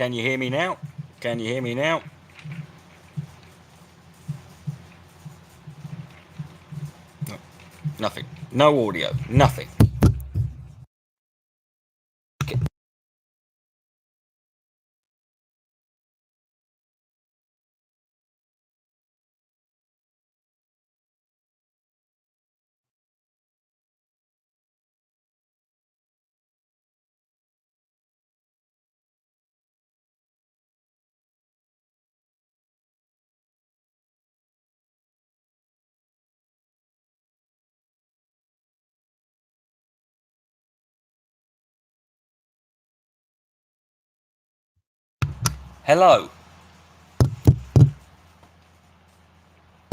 Can you hear me now? Can you hear me now? No, nothing. No audio. Nothing. Hello.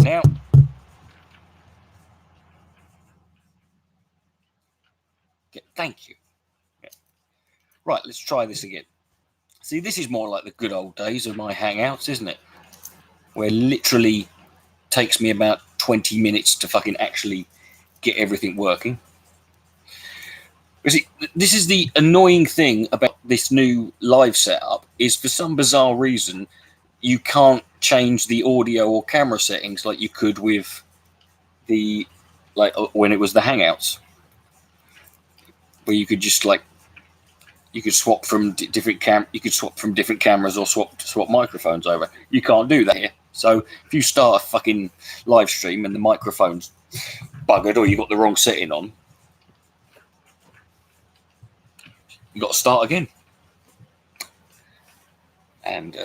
Now. Thank you. Right, let's try this again. See, this is more like the good old days of my hangouts, isn't it? Where literally takes me about 20 minutes to fucking actually get everything working. See, this is the annoying thing about this new live setup, is for some bizarre reason you can't change the audio or camera settings like you could with the when it was the hangouts, where you could just you could swap from different cameras or swap microphones over. You can't do that here. So if you start a fucking live stream and the microphone's buggered or you've got the wrong setting on, you got to start again. And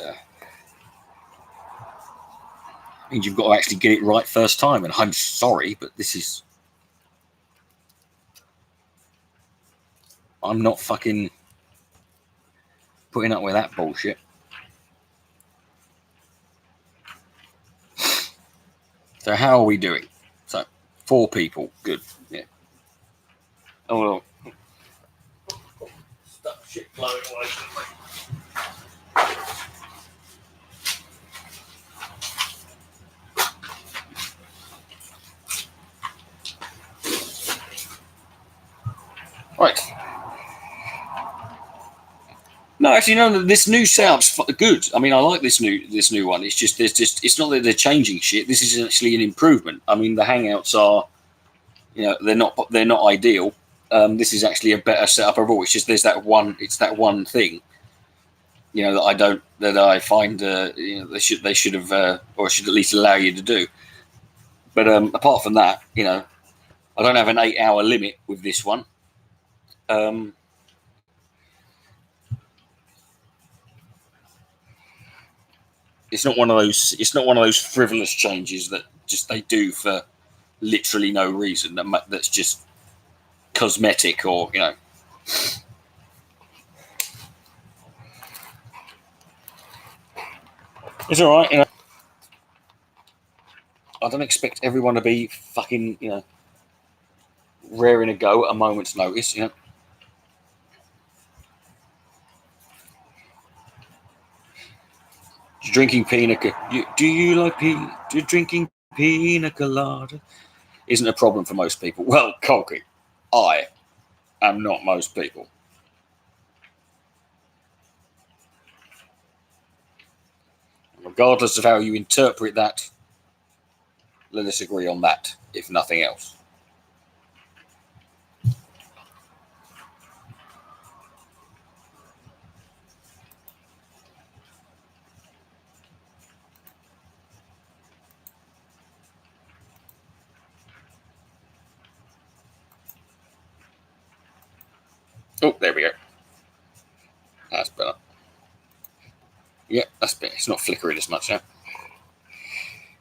means you've got to actually get it right first time. And I'm sorry, but I'm not fucking putting up with that bullshit. So how are we doing? So 4 people, good. Yeah. Oh well. Stuff shit blowing away. Right. No, actually, no. This new sounds good. I mean, I like this new one. It's just it's not that they're changing shit. This is actually an improvement. I mean, the Hangouts are, they're not ideal. This is actually a better setup overall. It's just there's that one. It's that one thing. That I find they should have or should at least allow you to do. But apart from that, I don't have an 8-hour limit with this one. It's not one of those frivolous changes that just they do for literally no reason. That's just cosmetic, or It's all right. I don't expect everyone to be fucking raring to go at a moment's notice. Drinking pina colada. Do you like drinking pina colada? Isn't a problem for most people. Well, Colky, I am not most people. Regardless of how you interpret that, let us agree on that, if nothing else. Oh, there we go. That's better. Yeah, that's better. It's not flickering as much now.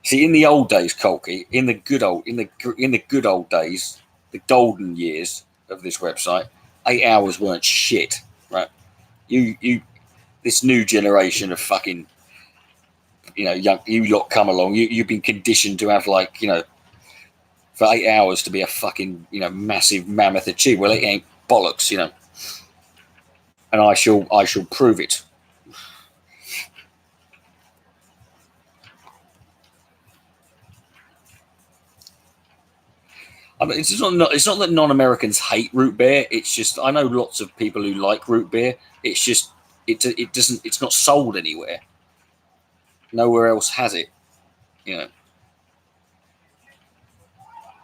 See, in the old days, Colky, in the good old days, the golden years of this website, 8 hours weren't shit, right? This new generation of fucking, you lot come along. You've been conditioned to have for 8 hours to be a fucking, massive mammoth achievement. Well, it ain't bollocks, and I shall prove it. I mean, it's not that non-Americans hate root beer. It's just I know lots of people who like root beer. It's it doesn't. It's not sold anywhere. Nowhere else has it. You know,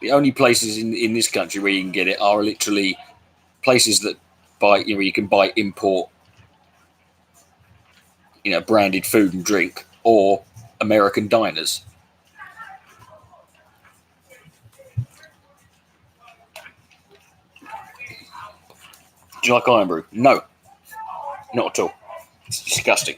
the only places in this country where you can get it are literally places that buy. You know, where you can buy import. You know, branded food and drink, or American diners. Do you like iron brew? No, not at all. It's disgusting.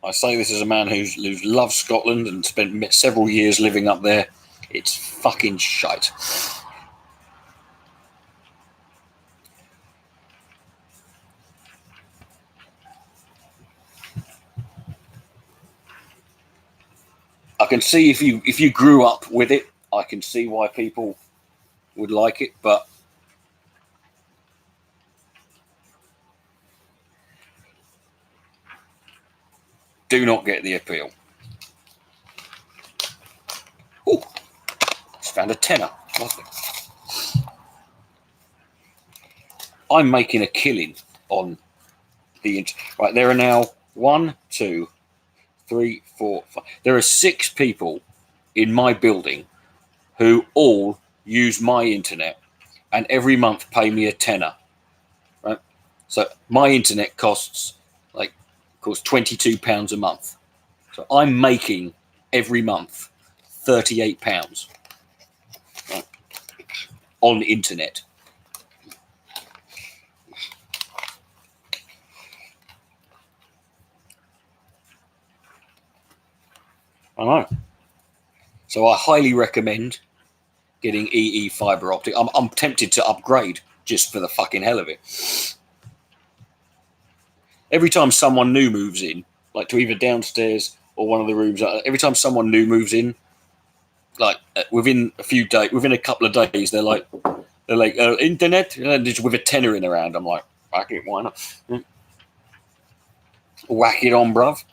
I say this as a man who's loves Scotland and spent several years living up there. It's fucking shite. I can see if you grew up with it, I can see why people would like it, but do not get the appeal. Oh, just found a tenner. Lovely. I'm making a killing on the right. There are now 1, 2, 3, 4, 5. There are 6 people in my building who all use my internet and every month pay me a tenner. Right, so my internet costs £22 a month. So I'm making every month £38 on internet. I know. So I highly recommend getting EE fiber optic. I'm tempted to upgrade just for the fucking hell of it. Every time someone new moves in, like to either downstairs or one of the rooms, every time someone new moves in, like within a couple of days, they're like internet, just with a tenner in their hand. I'm like, fuck it, why not? Whack it on, bruv.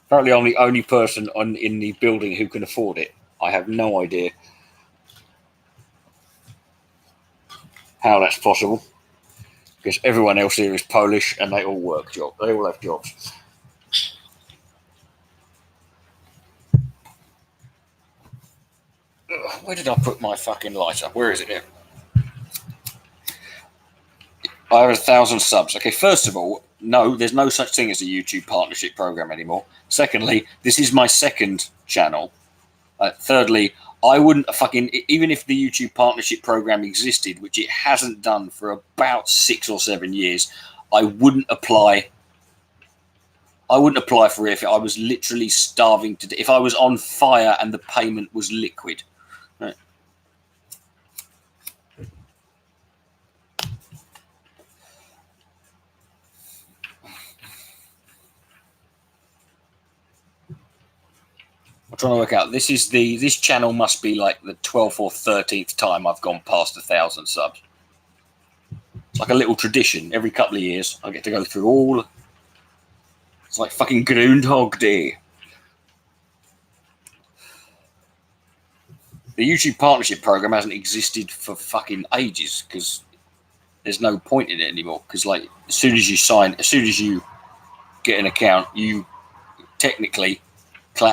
Apparently, I'm the only person in the building who can afford it. I have no idea how that's possible, because everyone else here is Polish and they all work jobs. They all have jobs. Where did I put my fucking lighter? Where is it here? I have 1,000 subs. Okay, first of all, no, there's no such thing as a YouTube partnership program anymore. Secondly, this is my second channel. Thirdly, I wouldn't fucking, even if the YouTube partnership program existed, which it hasn't done for about 6 or 7 years, I wouldn't apply. I wouldn't apply for it if I was literally starving to death. If I was on fire and the payment was liquid. Right. I'm trying to work out. This channel must be like the 12th or 13th time I've gone past 1,000 subs. It's like a little tradition. Every couple of years, I get to go through all. It's like fucking Groundhog Day. The YouTube partnership program hasn't existed for fucking ages because there's no point in it anymore. Because like as soon as you get an account, you technically,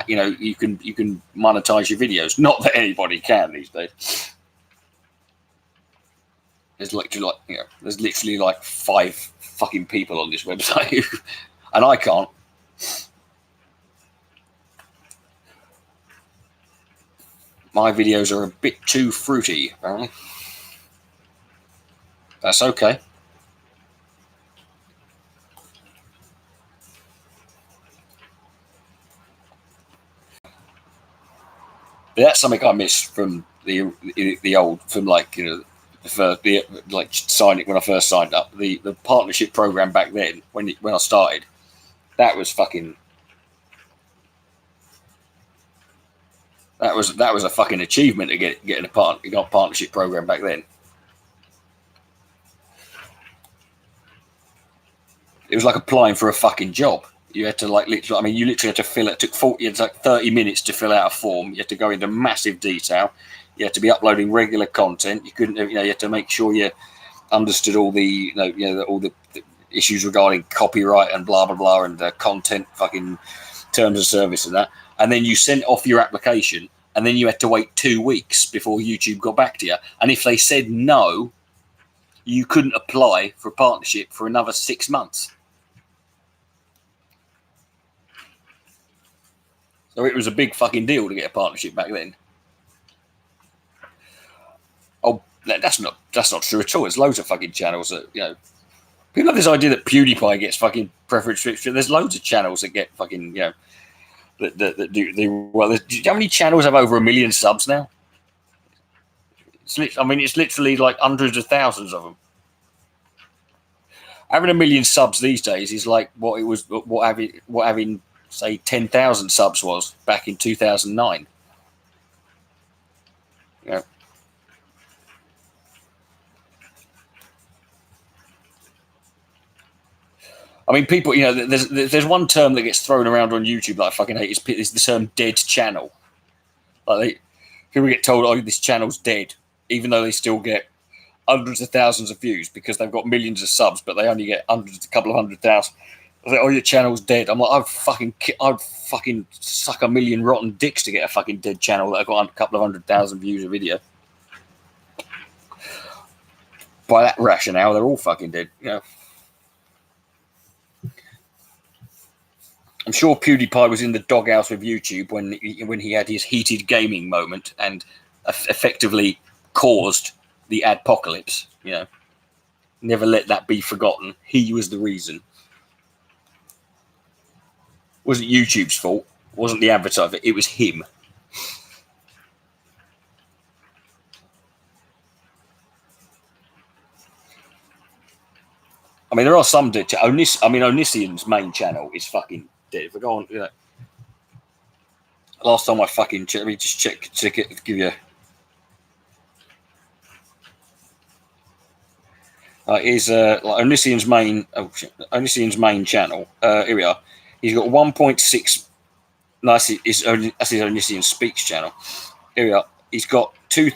you can monetize your videos. Not that anybody can these days. There's there's literally like 5 fucking people on this website, and I can't. My videos are a bit too fruity, apparently. That's okay. But that's something I miss from the old, from signing when I first signed up. The partnership program back then, when I started, that was fucking. That was a fucking achievement to getting a partnership program back then. It was like applying for a fucking job. You had to you literally had to fill it. It took 30 minutes to fill out a form. You had to go into massive detail. You had to be uploading regular content. You couldn't, you had to make sure you understood all the, all the issues regarding copyright and blah blah blah and content, fucking terms of service and that. And then you sent off your application, and then you had to wait 2 weeks before YouTube got back to you. And if they said no, you couldn't apply for a partnership for another 6 months. So it was a big fucking deal to get a partnership back then. Oh, that's not true at all. There's loads of fucking channels that, people have this idea that PewDiePie gets fucking preference. There's loads of channels that get fucking, that do well. Do you know how many channels have over 1 million subs now? It's literally like hundreds of thousands of them. Having 1 million subs these days is like what having say 10,000 subs was back in 2009. Yeah. I mean, people, there's one term that gets thrown around on YouTube that I fucking hate is the term dead channel. Like, people get told, oh, this channel's dead, even though they still get hundreds of thousands of views because they've got millions of subs, but they only get a couple of 100,000. I was like, oh, your channel's dead. I'm like, I'd fucking suck 1 million rotten dicks to get a fucking dead channel that I've got a couple of 100,000 views a video. By that rationale, they're all fucking dead. I'm sure PewDiePie was in the doghouse with YouTube when he had his heated gaming moment and effectively caused the adpocalypse. Never let that be forgotten. He was the reason. It wasn't YouTube's fault. It wasn't the advertiser. It was him. I mean, there are some dead. Onision's main channel is fucking dead. If I go on, last time I fucking checked, let me just check it, give you. Is Onision's main main channel. Here we are. He's got 1.6. No, that's his Onision Speaks channel. Here we are. He's got 2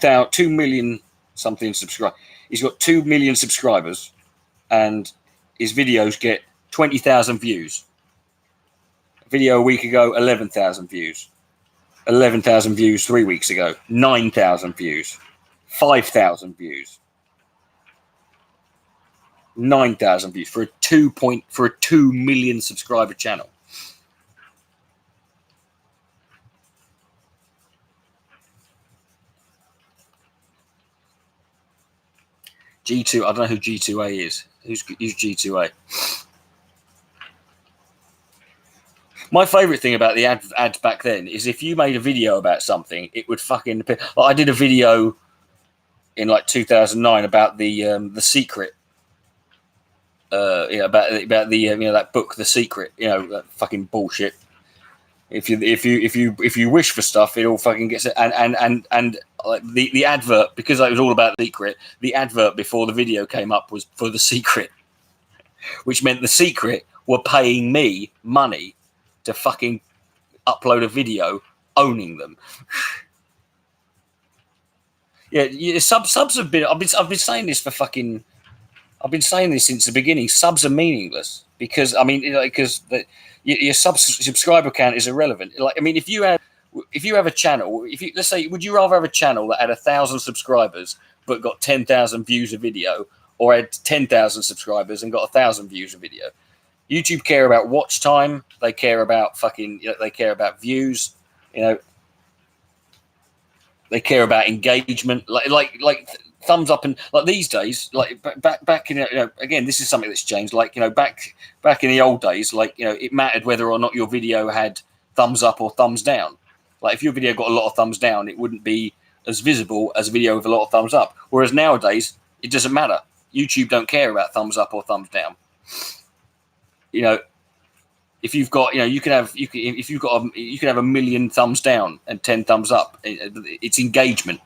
million something subscribers. He's got 2 million subscribers, and his videos get 20,000 views. A video a week ago, 11,000 views. 11,000 views 3 weeks ago. 9,000 views. 5,000 views. 9,000 views for a 2 million subscriber channel. G2, I don't know who G2A is. Who's G2A? My favourite thing about the ads back then is if you made a video about something, it would fucking. I did a video in like 2009 about the Secret. About the that book, The Secret. That fucking bullshit. If you wish for stuff, it all fucking gets it. And the advert, because it was all about The Secret. The advert before the video came up was for The Secret, which meant The Secret were paying me money to fucking upload a video owning them. Yeah, subs have been. I've been saying this for fucking. I've been saying this since the beginning. Subs are meaningless because your subscriber count is irrelevant. If you have a channel, let's say, would you rather have a channel that had 1,000 subscribers but got 10,000 views a video, or had 10,000 subscribers and got 1,000 views a video? YouTube care about watch time. They care about fucking. They care about views. They care about engagement. Like thumbs up, and like these days, like back in again, this is something that's changed. Like back in the old days, it mattered whether or not your video had thumbs up or thumbs down. Like if your video got a lot of thumbs down, it wouldn't be as visible as a video with a lot of thumbs up. Whereas nowadays, it doesn't matter. YouTube don't care about thumbs up or thumbs down. if you've got, you can have a million thumbs down and 10 thumbs up. It's engagement.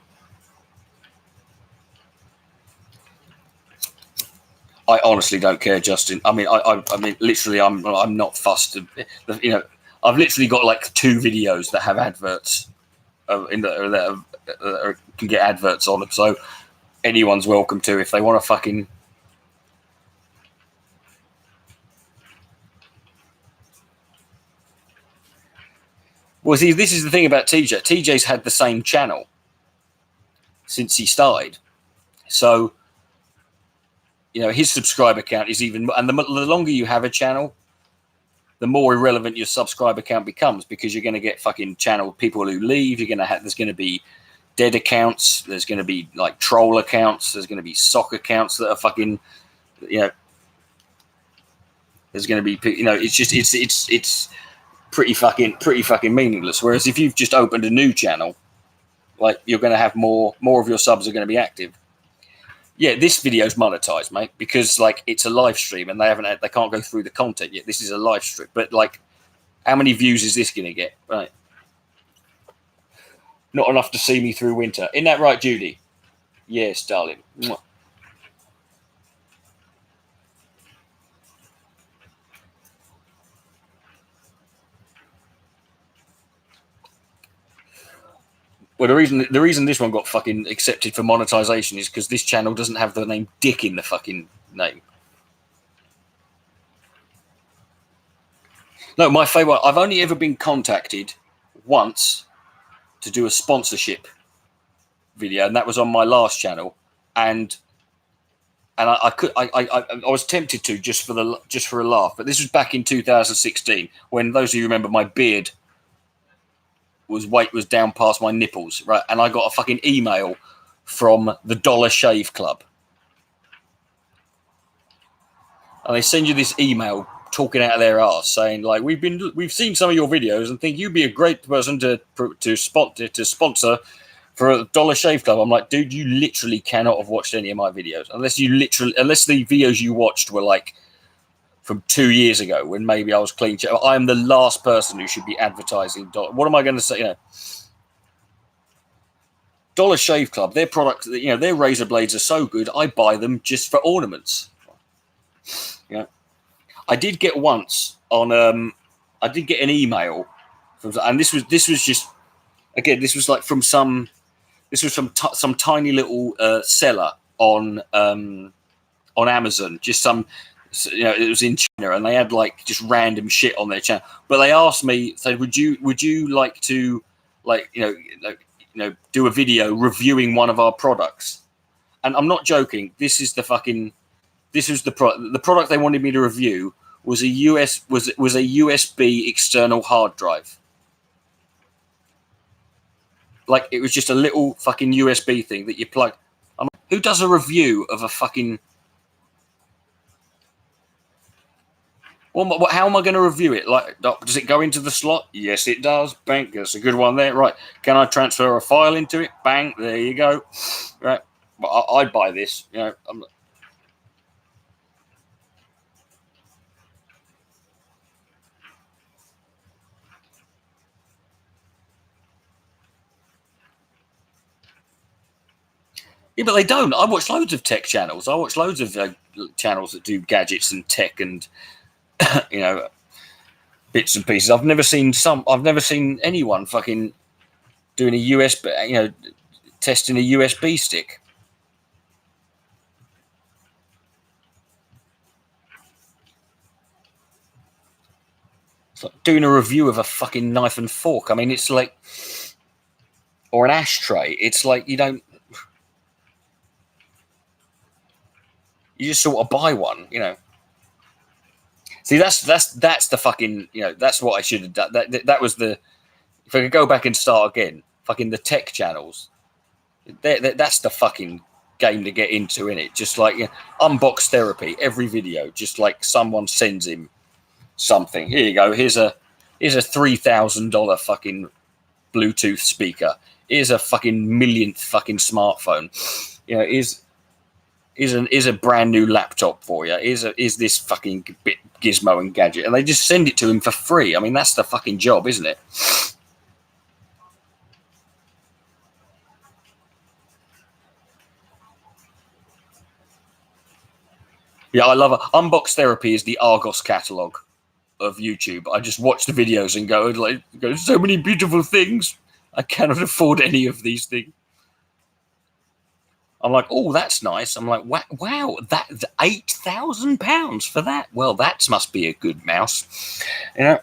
I honestly don't care, Justin. I mean, I mean, literally, I'm not fussed. I've literally got like 2 videos that have adverts that can get adverts on them. So anyone's welcome to, if they want to fucking. Well, see, this is the thing about TJ. TJ's had the same channel since he started, so his subscriber count is even. And the longer you have a channel, the more irrelevant your subscriber count becomes, because you're going to get fucking channel people who leave. There's going to be dead accounts. There's going to be like troll accounts. There's going to be sock accounts that are fucking, There's going to be, it's pretty fucking meaningless. Whereas if you've just opened a new channel, like, you're going to have more of your subs are going to be active. Yeah, this video's monetized, mate, because like it's a live stream and they can't go through the content yet. This is a live stream, but like, how many views is this going to get? Right, not enough to see me through winter. Isn't that right, Judy? Yes, darling. Mwah. Well, the reason this one got fucking accepted for monetization is because this channel doesn't have the name Dick in the fucking name. No, my favorite. I've only ever been contacted once to do a sponsorship video, and that was on my last channel. And I was tempted to just for a laugh, but this was back in 2016, when, those of you remember, my beard was down past my nipples, right? And I got a fucking email from the Dollar Shave Club, and they send you this email talking out of their arse, saying like, we've seen some of your videos and think you'd be a great person to sponsor for a Dollar Shave Club. I'm like, dude, you literally cannot have watched any of my videos unless the videos you watched were like from 2 years ago, when maybe I was clean. I am the last person who should be advertising. What am I going to say? Dollar Shave Club, their product, their razor blades are so good, I buy them just for ornaments. I did get once I did get an email and this was just, again, this was like from some tiny little seller on Amazon, just some. It was in China, and they had like just random shit on their channel. But they asked me, said, "Would you like to, like, do a video reviewing one of our products?" And I'm not joking. This was the product they wanted me to review was a USB external hard drive. Like, it was just a little fucking USB thing that you plug. Who does a review of a fucking? Well, how am I going to review it? Like, does it go into the slot? Yes, it does. Bang, that's a good one there. Right, can I transfer a file into it? Bang, there you go. Right, well, I'd buy this. Yeah, but they don't. I watch loads of tech channels. I watch loads of channels that do gadgets and tech and bits and pieces. I've never seen anyone fucking doing a USB, testing a USB stick. It's like doing a review of a fucking knife and fork. I mean, it's like, or an ashtray. It's like you just sort of buy one, See, that's the fucking, that's what I should have done. That was the, if I could go back and start again, fucking the tech channels. That's the fucking game to get into, innit? Just like, unbox therapy, every video, just like someone sends him something. Here you go. Here's a $3,000 fucking Bluetooth speaker. Here's a fucking millionth fucking smartphone. Is a brand new laptop for you. Is this fucking gizmo and gadget, and they just send it to him for free. I mean, that's the fucking job, isn't it? Yeah, I love it. Unbox Therapy is the Argos catalogue of YouTube. I just watch the videos and go, so many beautiful things. I cannot afford any of these things. I'm like, oh, that's nice. I'm like, wow, that's £8,000 for that. Well, that must be a good mouse, you know.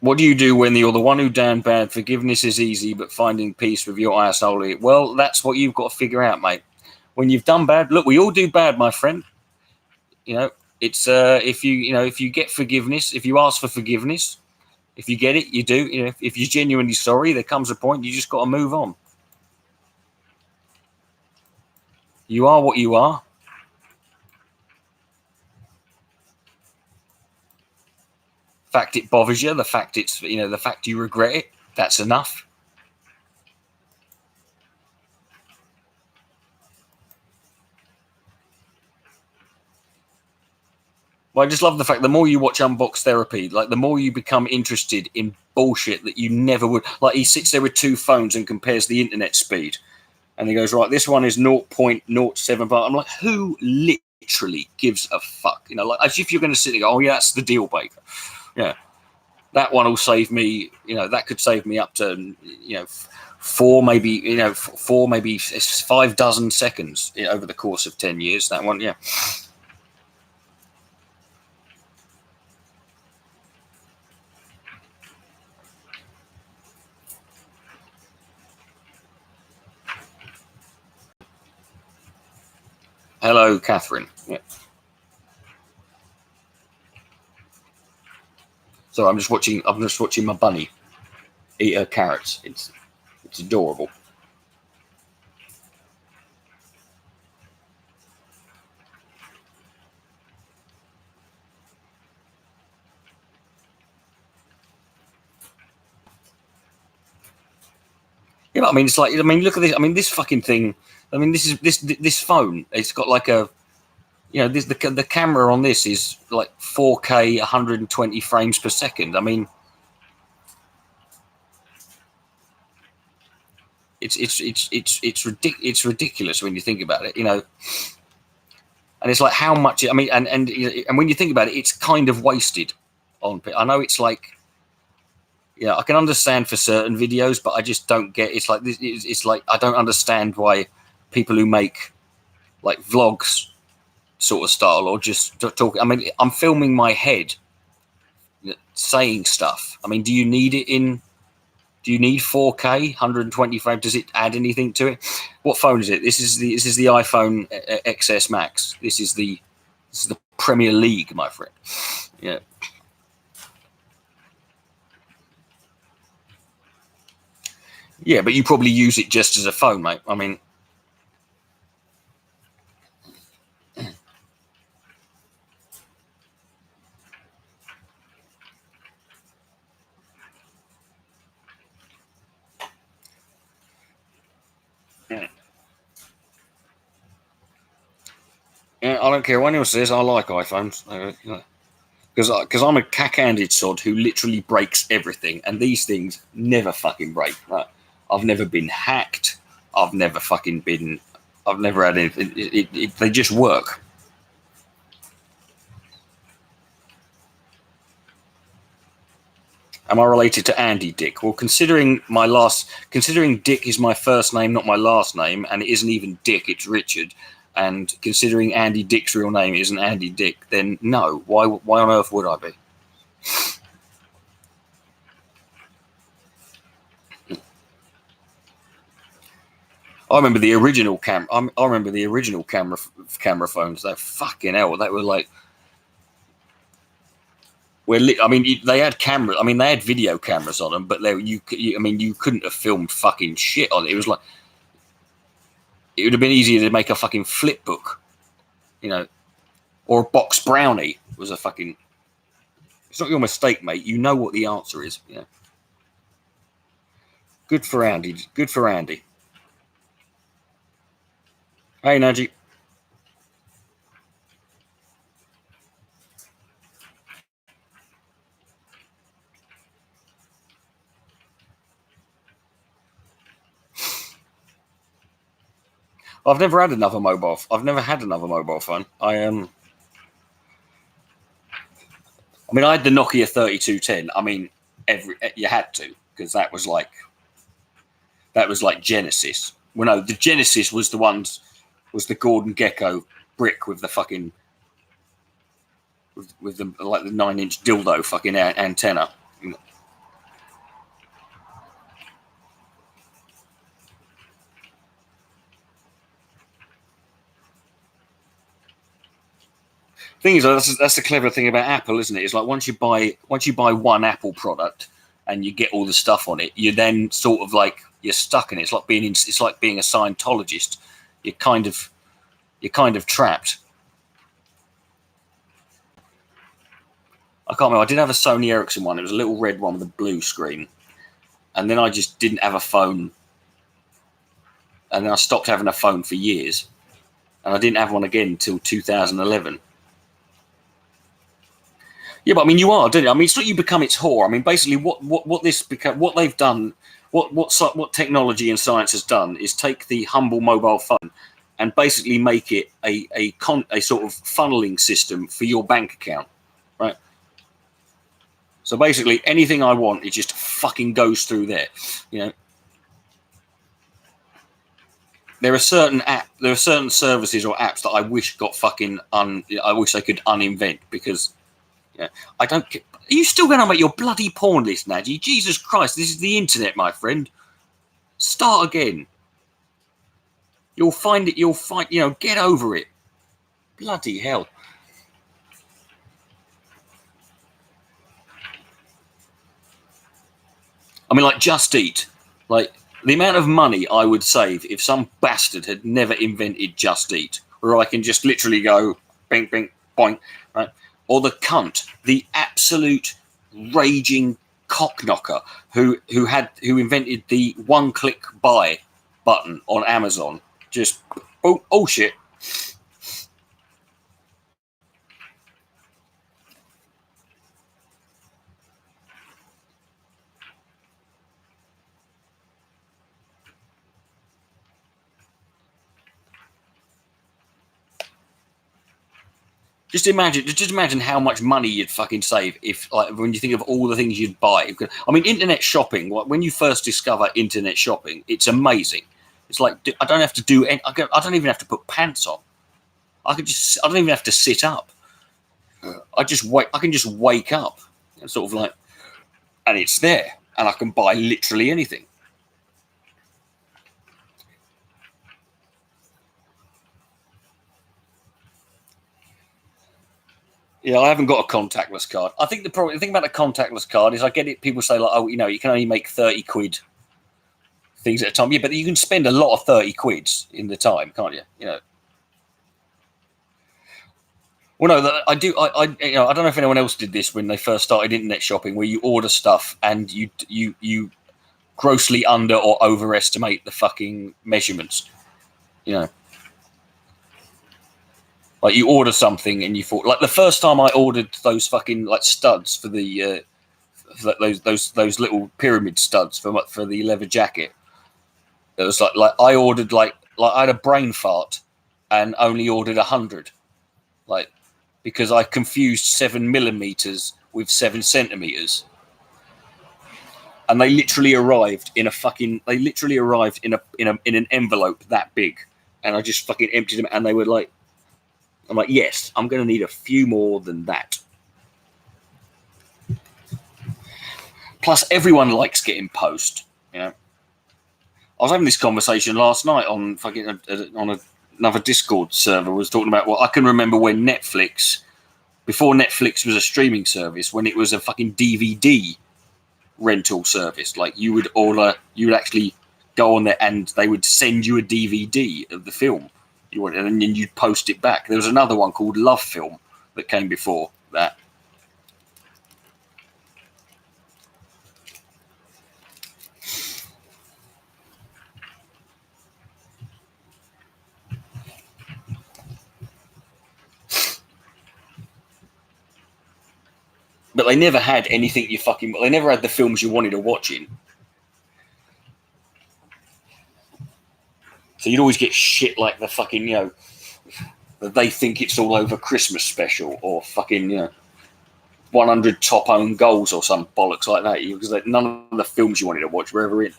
What do you do when you're the one who done bad? Forgiveness is easy, but finding peace with your asshole. Well, that's what you've got to figure out, mate. When you've done bad, look, we all do bad, my friend. You know, it's if you get forgiveness, if you ask for forgiveness, if you get it, you do. You know, if you're genuinely sorry, there comes a point you just got to move on. You are what you are. The fact it bothers you, the fact the fact you regret it, that's enough. Well, I just love the fact the more you watch Unbox Therapy, like the more you become interested in bullshit that you never would. Like he sits there with two phones and compares the internet speed, and he goes, right, this one is 0.07. But I'm like, who literally gives a fuck? You know, like as if you're going to sit there and go, oh yeah, that's the deal breaker. Yeah, that one will save me. You know, that could save me up to four, maybe 5 dozen seconds over the course of 10 years. That one, yeah. Hello, Catherine. Yeah. So I'm just watching my bunny eat her carrots. It's adorable. Yeah, but I mean, it's like, I mean, look at this. I mean, this fucking thing. I mean, this phone. It's got like a, the camera on this is like 4K, 120 frames per second. I mean, it's ridiculous when you think about it. You know, and it's like how much. I mean, and when you think about it, it's kind of wasted on. I know it's like. Yeah, I can understand for certain videos, but I just don't get. It's like this. It's like I don't understand why people who make like vlogs sort of style or just talk. I mean, I'm filming my head saying stuff. I mean, do you need it in? Do you need 4K, 120 frames? Does it add anything to it? What phone is it? This is the iPhone XS Max. This is the Premier League, my friend. Yeah. Yeah, but you probably use it just as a phone, mate. I mean, yeah. Yeah, I don't care what anyone says. I like iPhones because I'm a cack-handed sod who literally breaks everything, and these things never fucking break. Right? I've never been hacked. I've never fucking been. I've never had anything. They just work. Am I related to Andy Dick? Well, considering Dick is my first name, not my last name, and it isn't even Dick, it's Richard, and considering Andy Dick's real name isn't Andy Dick, then no. Why on earth would I be? I remember the original camera phones. That fucking hell. They were like, I mean, they had cameras. I mean, they had video cameras on them, but you couldn't have filmed fucking shit on it. It was like, it would have been easier to make a fucking flip book, or a box brownie was a fucking. It's not your mistake, mate. You know what the answer is. Good for Andy. Good for Andy. Hey, Najee. I've never had another mobile. I've never had another mobile phone. I mean, I had the Nokia 3210. I mean, you had to, because that was like Genesis. Well, no, the Genesis was the Gordon Gecko brick with the fucking with the like the 9-inch dildo fucking antenna. Thing is, that's the clever thing about Apple, isn't it? It's like once you buy one Apple product and you get all the stuff on it, you then sort of like you're stuck in it. It's like being a Scientologist. You're kind of trapped. I can't remember. I did have a Sony Ericsson one. It was a little red one with a blue screen, and then I just didn't have a phone, and then I stopped having a phone for years, and I didn't have one again until 2011. Yeah, but I mean, you are, don't you? I mean, it's not you become its whore. I mean, basically, what they've done, what technology and science has done is take the humble mobile phone and basically make it a sort of funneling system for your bank account, right? So basically, anything I want, it just fucking goes through there. You know, there are certain services or apps that I wish got fucking I wish they could uninvent because I don't. Are you still going to make your bloody porn list, Nadji? Jesus Christ, this is the internet, my friend. Start again. You'll find it. You'll find. Get over it. Bloody hell. I mean, like Just Eat. Like the amount of money I would save if some bastard had never invented Just Eat, where I can just literally go, bing, bing, boing, right? Or the cunt, the absolute raging cockknocker who invented the one-click buy button on Amazon. Just oh shit. Just imagine how much money you'd fucking save if, like, when you think of all the things you'd buy. I mean, internet shopping. When you first discover internet shopping, it's amazing. It's like I don't have to do. I don't even have to put pants on. I don't even have to sit up. I can just wake up, and sort of like, and it's there, and I can buy literally anything. Yeah, I haven't got a contactless card. I think the thing about a contactless card is I get it. People say like, oh, you can only make 30 quid things at a time. Yeah, but you can spend a lot of 30 quids in the time, can't you? Well, no, I do. I don't know if anyone else did this when they first started internet shopping, where you order stuff and you grossly under or overestimate the fucking measurements. You know, like you order something and you thought, like the first time I ordered those fucking like studs for the those little pyramid studs for the leather jacket. It was like I ordered like I had a brain fart and only ordered 100, like because I confused 7 millimeters with 7 centimeters, and they literally arrived in an envelope that big, and I just fucking emptied them, and they were like, I'm like, yes, I'm going to need a few more than that. Plus, everyone likes getting post. I was having this conversation last night on fucking another Discord server. Was talking about I can remember when before Netflix was a streaming service, when it was a fucking DVD rental service. Like you would actually go on there and they would send you a DVD of the film and then you'd post it back. There was another one called Love Film that came before that. But they never had anything they never had the films you wanted to watch in. So you'd always get shit like the fucking, that they think it's all over Christmas special, or fucking, 100 top own goals or some bollocks like that. Because none of the films you wanted to watch were ever in.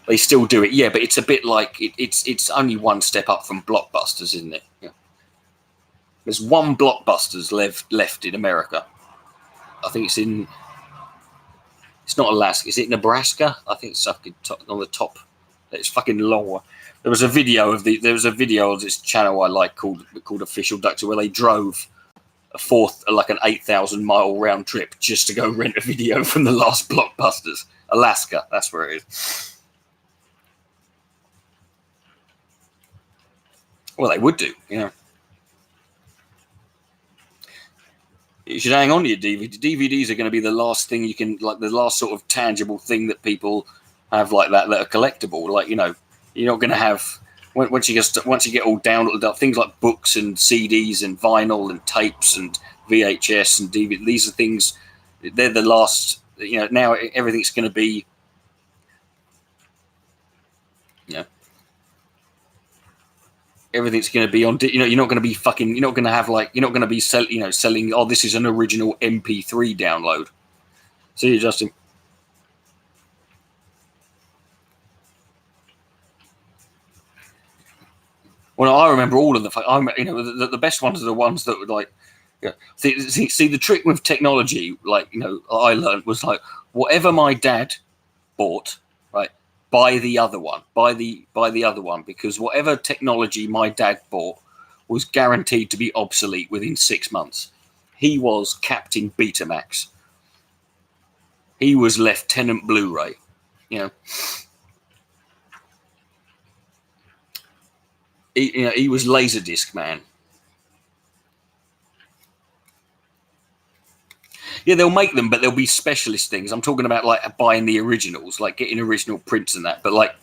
They still do it, yeah, but it's a bit like it's only one step up from blockbusters, isn't it? Yeah. There's one blockbusters left in America. I think it's not Alaska. Is it Nebraska? I think it's on the top. It's fucking long. There was a video of this channel I like called Official Ducks, where they drove an 8,000 mile round trip just to go rent a video from the last blockbusters. Alaska, that's where it is. Well, they would do, You should hang on to your DVD. DVDs are going to be the last thing you can, like, the last sort of tangible thing that people have like that are collectible. Like, you're not going to have once you get all down things like books and CDs and vinyl and tapes and VHS and DVD. These are things. They're the last. Now everything's going to be. Everything's going to be on. You're not going to be fucking. You're not going to have you're not going to be selling. Oh, this is an original MP3 download. See you, Justin. Well, I remember all of the best ones are the ones that would see the trick with technology. I learned was whatever my dad bought, right, buy the other one, because whatever technology my dad bought was guaranteed to be obsolete within 6 months. He was Captain Betamax. He was Lieutenant Blu-ray. He was Laserdisc man. Yeah, they'll make them, but there'll be specialist things. I'm talking about buying the originals, like getting original prints and that. But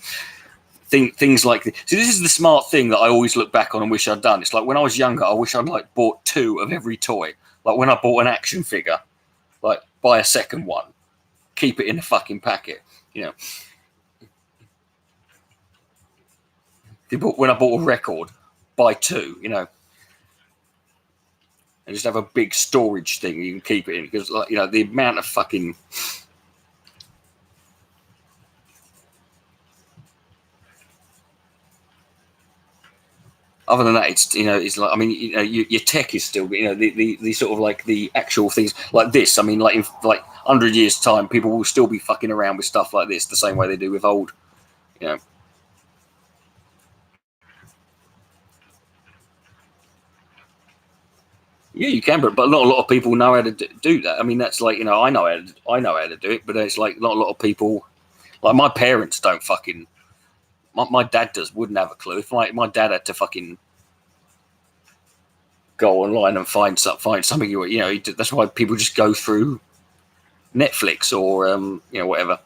things like this. See, this is the smart thing that I always look back on and wish I'd done. It's like when I was younger, I wish I'd bought 2 of every toy. Like when I bought an action figure, buy a second one, keep it in a fucking packet. When I bought a record, buy 2. And just have a big storage thing you can keep it in, because the amount of fucking. Other than that, it's your tech is still the sort of the actual things like this. I mean, in 100 years' time, people will still be fucking around with stuff like this the same way they do with old, Yeah, you can, but not a lot of people know how to do that. I mean, that's I know how to do it, but it's not a lot of people. Like my parents don't fucking. My dad wouldn't have a clue. If my dad had to fucking go online and find something, that's why people just go through Netflix or whatever.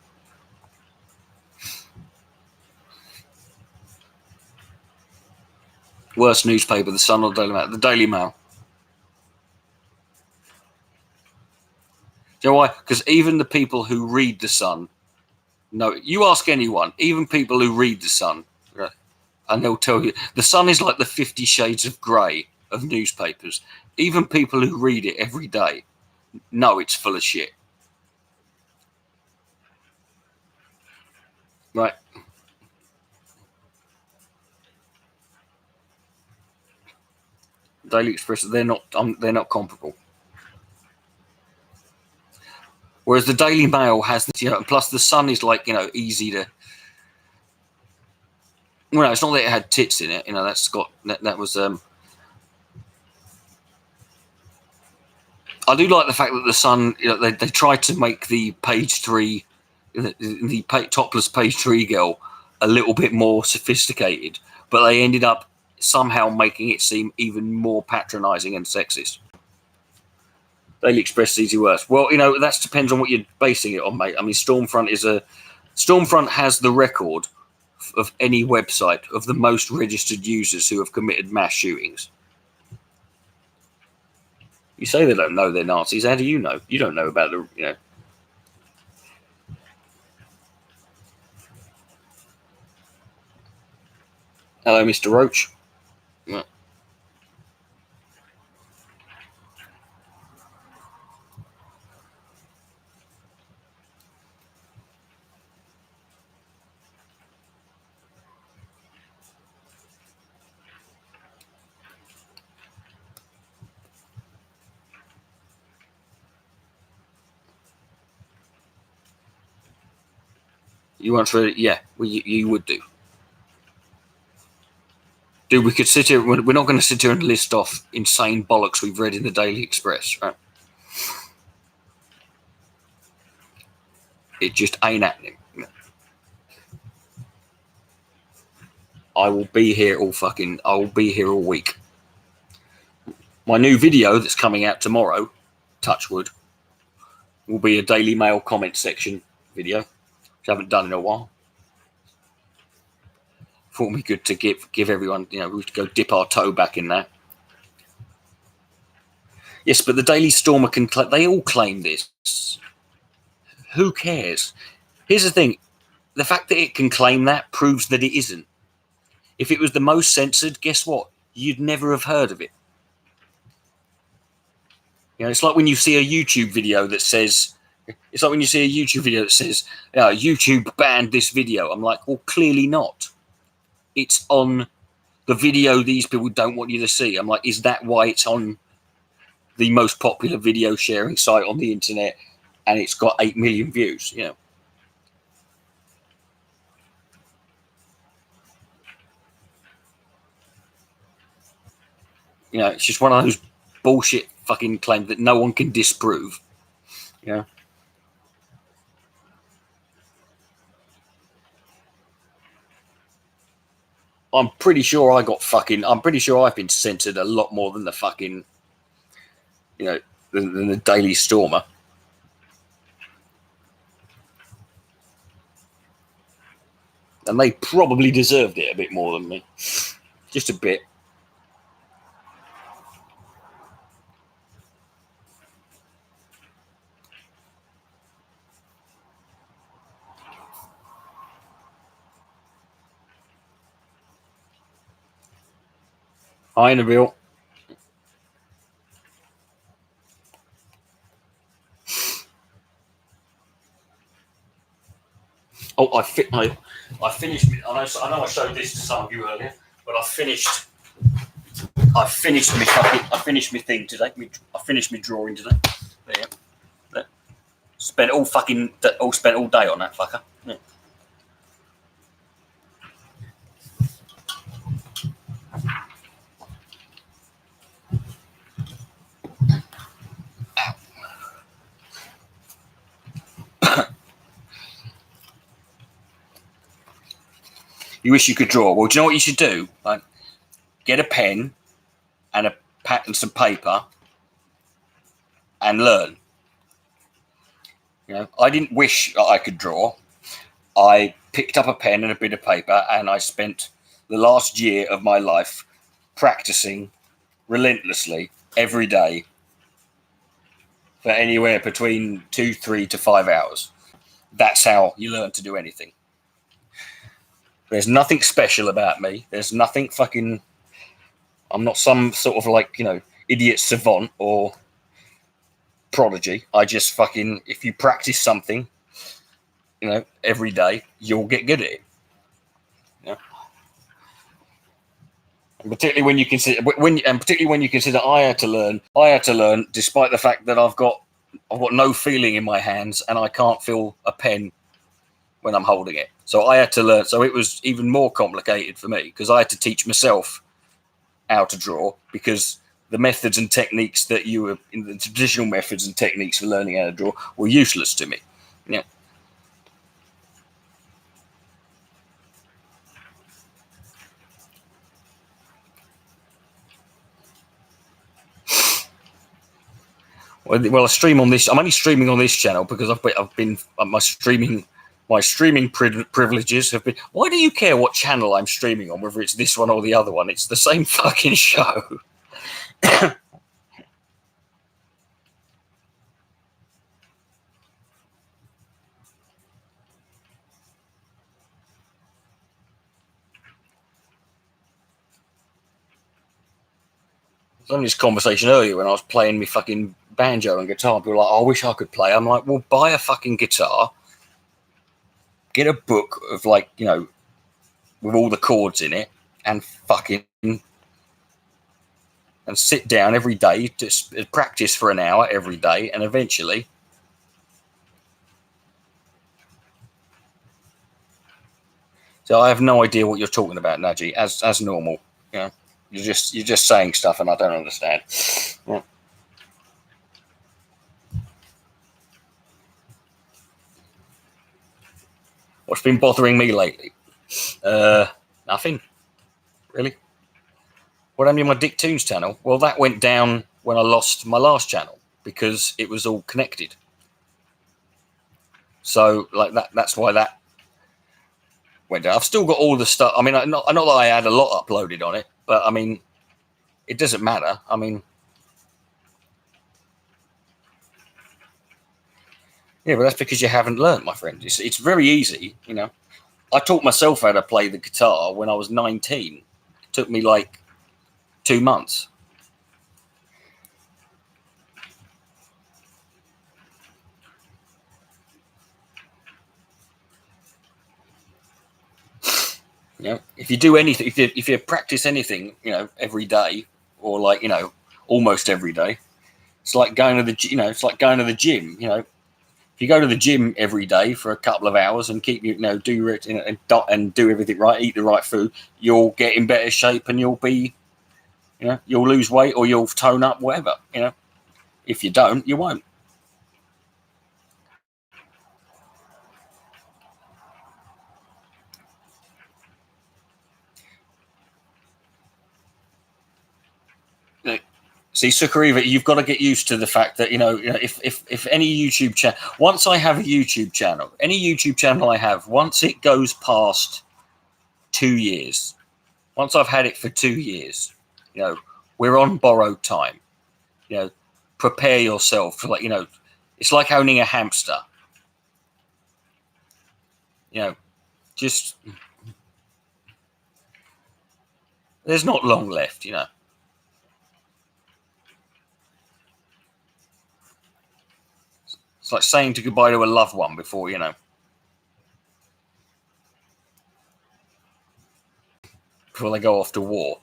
Worst newspaper, the Sun or Daily Mail? The Daily Mail. Do you know why? Because even the people who read the Sun, you ask anyone, even people who read the Sun, right, and they'll tell you the Sun is like the 50 Shades of Grey of newspapers. Even people who read it every day know it's full of shit. Right. Daily Express, they're not comparable. Whereas the Daily Mail has this, and plus the Sun is easy to. Well, no, it's not that it had tits in it. That's got that was. I do like the fact that the Sun, they tried to make the page 3, the topless page 3 girl, a little bit more sophisticated, but they ended up somehow making it seem even more patronising and sexist. Daily Express is easy worse. Well, that depends on what you're basing it on, mate. I mean, Stormfront has the record of any website of the most registered users who have committed mass shootings. You say they don't know they're Nazis. How do you know? You don't know about the, you know. Hello, Mr. Roach. Yeah. You want to? Yeah, well, you would do. Dude, we could sit here. We're not going to sit here and list off insane bollocks we've read in the Daily Express, right? It just ain't happening. I will be here I will be here all week. My new video that's coming out tomorrow, Touchwood, will be a Daily Mail comment section video, which I haven't done in a while. Thought it'd be good to give everyone, you know, we should go dip our toe back in that. Yes, but the Daily Stormer they all claim this. Who cares? Here's the thing. The fact that it can claim that proves that it isn't. If it was the most censored, guess what? You'd never have heard of it. You know, it's like when you see a YouTube video that says, YouTube banned this video. I'm like, well, clearly not. It's on the video these people don't want you to see. I'm like, is that why it's on the most popular video sharing site on the internet and it's got 8 million views? You know, it's just one of those bullshit fucking claims that no one can disprove. You know? I'm pretty sure I've been censored a lot more than the fucking, you know, than the Daily Stormer. And they probably deserved it a bit more than me. Just a bit. Hi, Nabil. Oh, I finished. I know I showed this to some of you earlier, but I finished my thing today. I finished my drawing today. There. Spent all day on that fucker. Yeah. You wish you could draw. Well, do you know what you should do? Like, get a pen and some paper and learn. You know, I didn't wish I could draw. I picked up a pen and a bit of paper, and I spent the last year of my life practicing relentlessly every day for anywhere between 2, 3 to 5 hours. That's how you learn to do anything. There's nothing special about me. There's nothing fucking. I'm not some sort of like, you know, idiot savant or prodigy. I just fucking, if you practice something, you know, every day, you'll get good at it. You know? And particularly when you consider I had to learn despite the fact that I've got no feeling in my hands and I can't feel a pen when I'm holding it. So I had to learn. So it was even more complicated for me because I had to teach myself how to draw, because the methods and techniques that the traditional methods and techniques for learning how to draw were useless to me. Yeah. Well, I stream on this. I'm only streaming on this channel because I've been my streaming My streaming privileges have been... Why do you care what channel I'm streaming on, whether it's this one or the other one? It's the same fucking show. I was on this conversation earlier when I was playing my fucking banjo and guitar. People were like, oh, I wish I could play. I'm like, well, buy a fucking guitar, get a book of, like, you know, with all the chords in it, and fucking and sit down every day, just practice for an hour every day, and eventually. So I have no idea what you're talking about, Najee, as normal. You know, you're just saying stuff, and I don't understand. Yeah. What's been bothering me lately? Nothing, really. What happened to my Dick Toons channel? Well, that went down when I lost my last channel because it was all connected. So, like that's why that went down. I've still got all the stuff. I mean, not that I had a lot uploaded on it, but I mean, it doesn't matter. I mean, yeah, but that's because you haven't learned, my friend. It's very easy, you know. I taught myself how to play the guitar when I was 19. It took me like 2 months. You know, if you do anything, if you practice anything, you know, every day, or like, you know, almost every day, it's like going to the, you know, it's like going to the gym. You know, if you go to the gym every day for a couple of hours and keep, you know, do it, you know, and do everything right, eat the right food, you'll get in better shape and you'll be, you know, you'll lose weight or you'll tone up, whatever. You know, if you don't, you won't. See, Sukariva, you've got to get used to the fact that, you know, if any YouTube channel, once I have a YouTube channel, any YouTube channel I have, once it goes past 2 years, once I've had it for 2 years, you know, we're on borrowed time. You know, prepare yourself for, like, you know, it's like owning a hamster. You know, just, there's not long left, you know. It's like saying goodbye to a loved one before, you know, before they go off to war.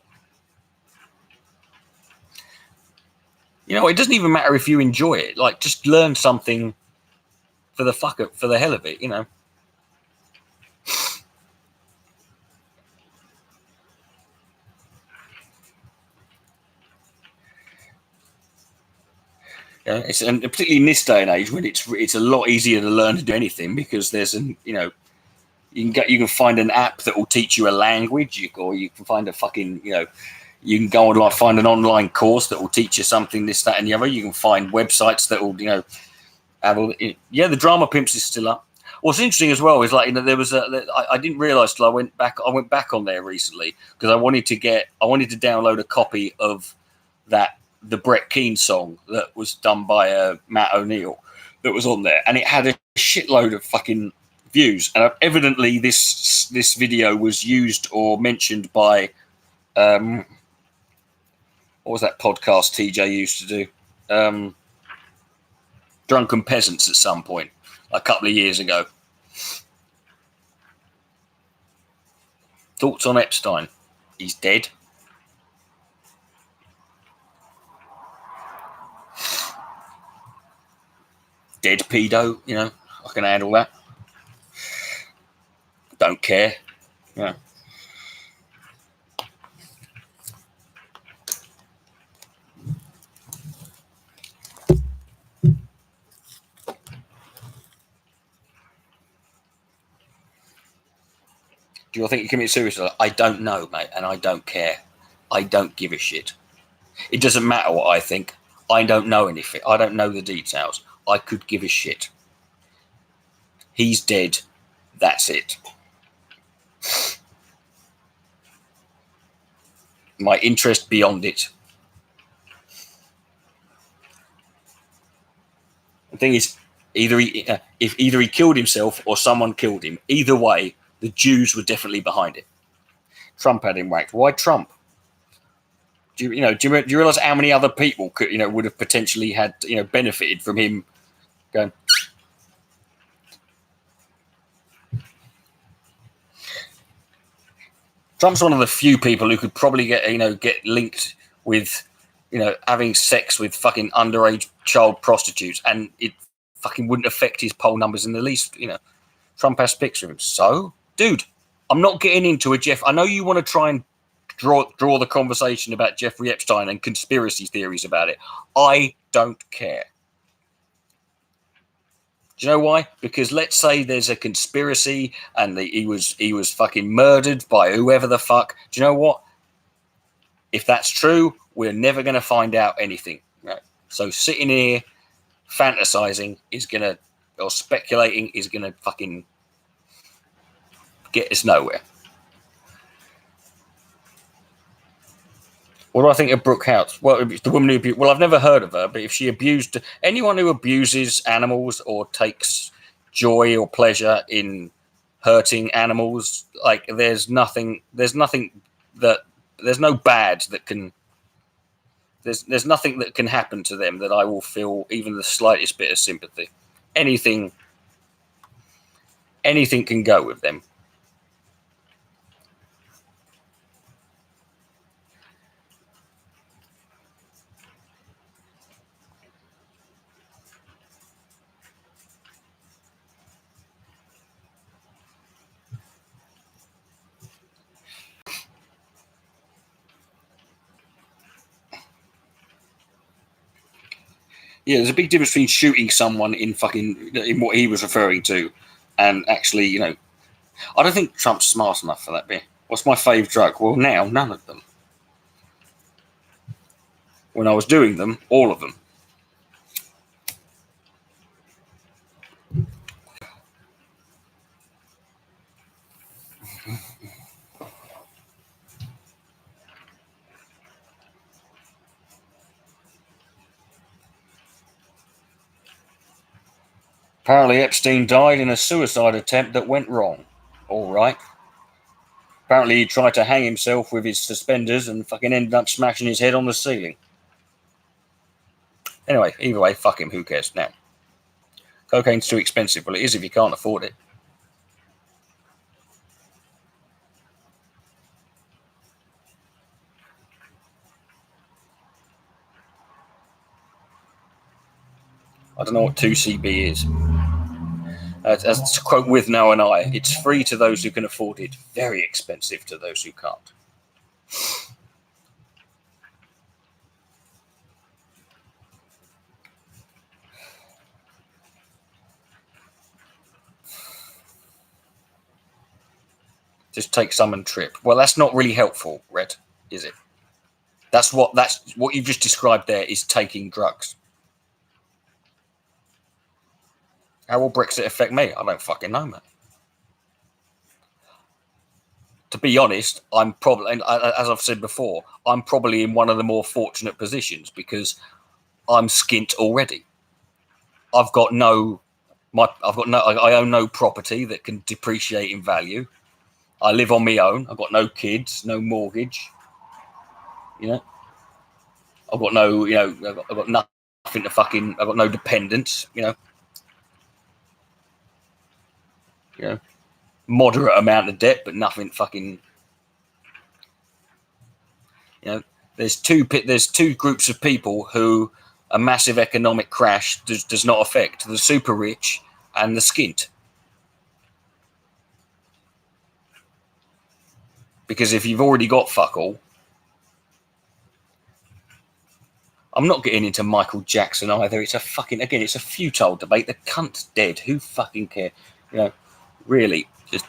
You know, it doesn't even matter if you enjoy it. Like, just learn something for the for the hell of it, you know. Yeah, and particularly in this day and age when it's a lot easier to learn to do anything because there's you know, you can find an app that will teach you a language, or you can find a fucking, you know, you can go online, find an online course that will teach you something, this, that, and the other. You can find websites that will, you know, have all. Yeah, the Drama Pimps is still up. What's interesting as well is, like, you know, there was I didn't realize till I went back on there recently because I wanted to download a copy of the Brett Keane song that was done by Matt O'Neill that was on there, and it had a shitload of fucking views. And evidently, this video was used or mentioned by what was that podcast TJ used to do? Drunken Peasants at some point, a couple of years ago. Thoughts on Epstein? He's dead. Dead pedo, you know, I can handle that. Don't care. Yeah. Do you think he committed suicide? I don't know, mate, and I don't care. I don't give a shit. It doesn't matter what I think. I don't know anything. I don't know the details. I could give a shit. He's dead. That's it. My interest beyond it. The thing is, either he killed himself or someone killed him. Either way, the Jews were definitely behind it. Trump had him whacked. Why Trump? Do you realize how many other people could would have potentially had benefited from him going? Trump's one of the few people who could probably get linked with having sex with fucking underage child prostitutes, and it fucking wouldn't affect his poll numbers in the least. Trump has pics of him. So, dude, I'm not getting into a Jeff. I know you want to try and draw the conversation about Jeffrey Epstein and conspiracy theories about it. I don't care. Do you know why? Because let's say there's a conspiracy and he was fucking murdered by whoever the fuck. Do you know what? If that's true, we're never going to find out anything. Right? So sitting here fantasizing or speculating is going to fucking get us nowhere. What do I think of Brooke House? Well, the woman who abused. Well, I've never heard of her, but if she abused anyone who abuses animals or takes joy or pleasure in hurting animals, like there's no bad that can. There's nothing that can happen to them that I will feel even the slightest bit of sympathy. Anything can go with them. Yeah, there's a big difference between shooting someone in what he was referring to, and actually, I don't think Trump's smart enough for that bit. What's my fave drug? Well, now none of them. When I was doing them, all of them. Apparently, Epstein died in a suicide attempt that went wrong. All right. Apparently, he tried to hang himself with his suspenders and fucking ended up smashing his head on the ceiling. Anyway, either way, fuck him. Who cares now? Cocaine's too expensive. Well, it is if you can't afford it. I don't know what 2CB is. As to quote with Now and I, it's free to those who can afford it, very expensive to those who can't. Just take some and trip. Well, that's not really helpful, Red, is it? That's what you just described there is taking drugs. How will Brexit affect me? I don't fucking know, man. To be honest, I'm probably, as I've said before, I'm probably in one of the more fortunate positions because I'm skint already. I own no property that can depreciate in value. I live on my own. I've got no kids, no mortgage. I've got I've got nothing to fucking. I've got no dependents. Moderate amount of debt, but nothing fucking. There's two groups of people who a massive economic crash does not affect: the super rich and the skint. Because if you've already got fuck all, I'm not getting into Michael Jackson either. It's a futile debate. The cunt's dead. Who fucking care? Really, just.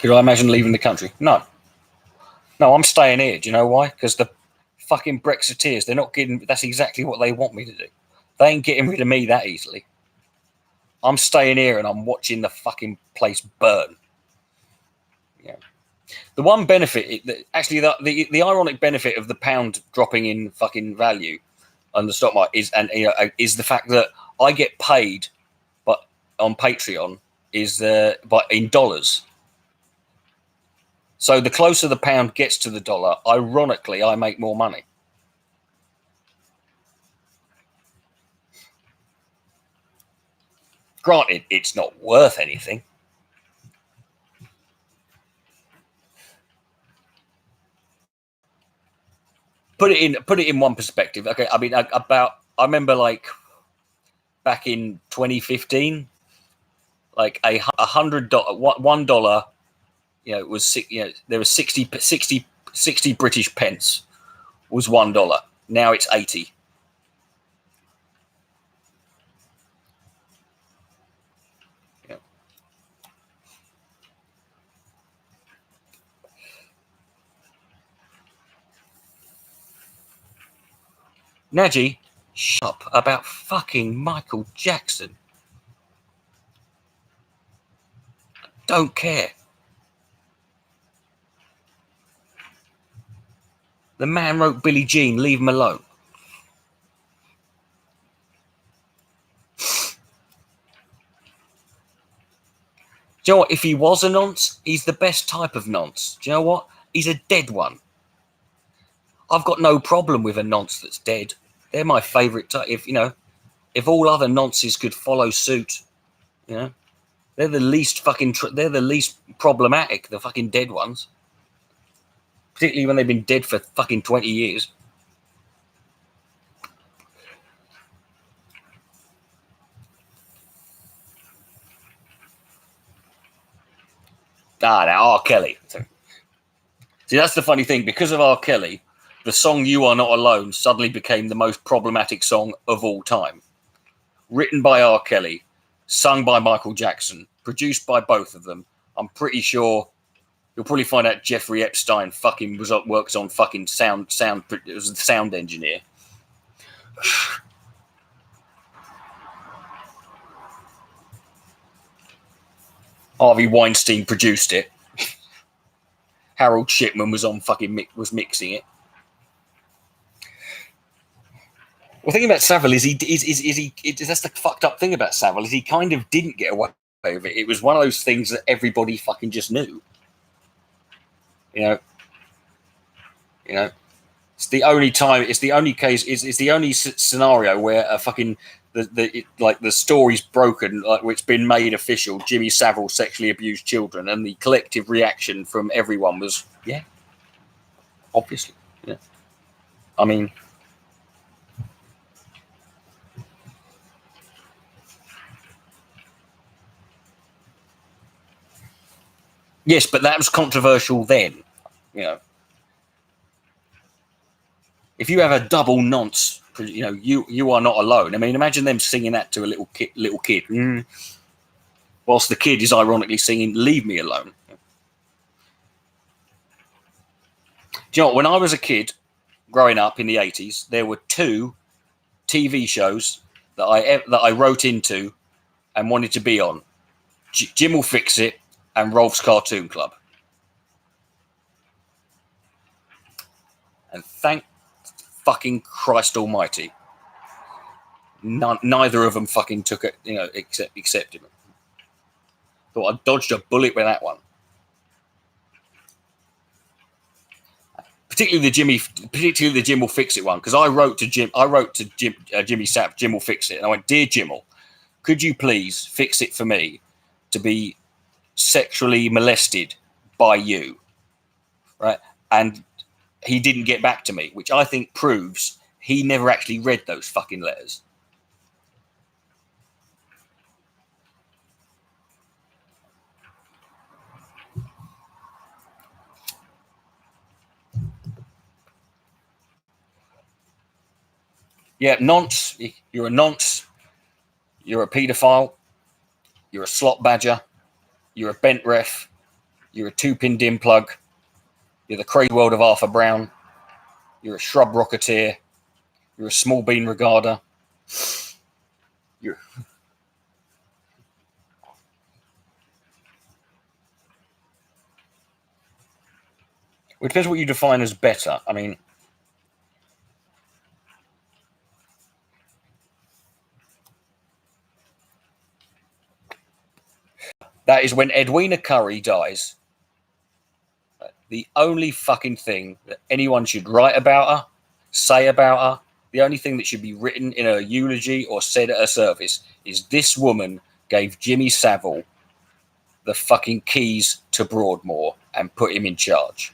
Could I imagine leaving the country? No. No, I'm staying here. Do you know why? Because the fucking Brexiteers, they're not getting, that's exactly what they want me to do. They ain't getting rid of me that easily. I'm staying here and I'm watching the fucking place burn. Yeah. The one benefit, actually, the ironic benefit of the pound dropping in fucking value on the stock market is the fact that I get paid, but on Patreon but in dollars. So the closer the pound gets to the dollar, ironically, I make more money. Granted, it's not worth anything. Put it in one perspective. Okay, I mean, I remember like back in 2015, like $100, $1, it was, there was 60 British pence was $1. Now it's 80. Yeah. Naji, shut up about fucking Michael Jackson. Don't care. The man wrote Billie Jean. Leave him alone. Do you know what? If he was a nonce, he's the best type of nonce. Do you know what? He's a dead one. I've got no problem with a nonce that's dead. They're my favourite type. If all other nonces could follow suit, they're the least they're the least problematic. The fucking dead ones, particularly when they've been dead for fucking 20 years. Now R. Kelly. See, that's the funny thing. Because of R. Kelly, the song "You Are Not Alone" suddenly became the most problematic song of all time. Written by R. Kelly, sung by Michael Jackson, produced by both of them. I'm pretty sure you'll probably find out Jeffrey Epstein fucking works on fucking sound. It was the sound engineer. Harvey Weinstein produced it. Harold Shipman was was mixing it. Well, the thing about Savile is that's the fucked up thing about Savile is he kind of didn't get away with it. It was one of those things that everybody fucking just knew. It's the only time. It's the only case. It's the only scenario where a fucking the story's broken, like it's been made official. Jimmy Savile sexually abused children, and the collective reaction from everyone was, yeah, obviously, yeah. I mean, yes, but that was controversial then. If you have a double nonce, you are not alone. I mean, imagine them singing that to a little kid, whilst the kid is ironically singing "Leave Me Alone." Do you know what? When I was a kid, growing up in the 80s, there were 2 TV shows that I wrote into and wanted to be on: Jim Will Fix It and Rolf's Cartoon Club. And thank fucking Christ Almighty, neither of them fucking took it, accepted it. Thought I dodged a bullet with that one. Particularly the Jim Will Fix It one, because I wrote to Jimmy Sapp, Jim Will Fix It, and I went, "Dear Jimmel, could you please fix it for me to be sexually molested by you?" Right? And he didn't get back to me, which I think proves he never actually read those fucking letters. Yeah, nonce. You're a nonce. You're a paedophile. You're a slot badger. You're a bent ref. You're a two-pin dim plug. You're the crazy world of Arthur Brown. You're a shrub rocketeer. You're a small bean regarder. You're... It depends what you define as better. I mean, that is when Edwina Currie dies. The only fucking thing that anyone should write about her, say about her, the only thing that should be written in a eulogy or said at a service is this woman gave Jimmy Savile the fucking keys to Broadmoor and put him in charge.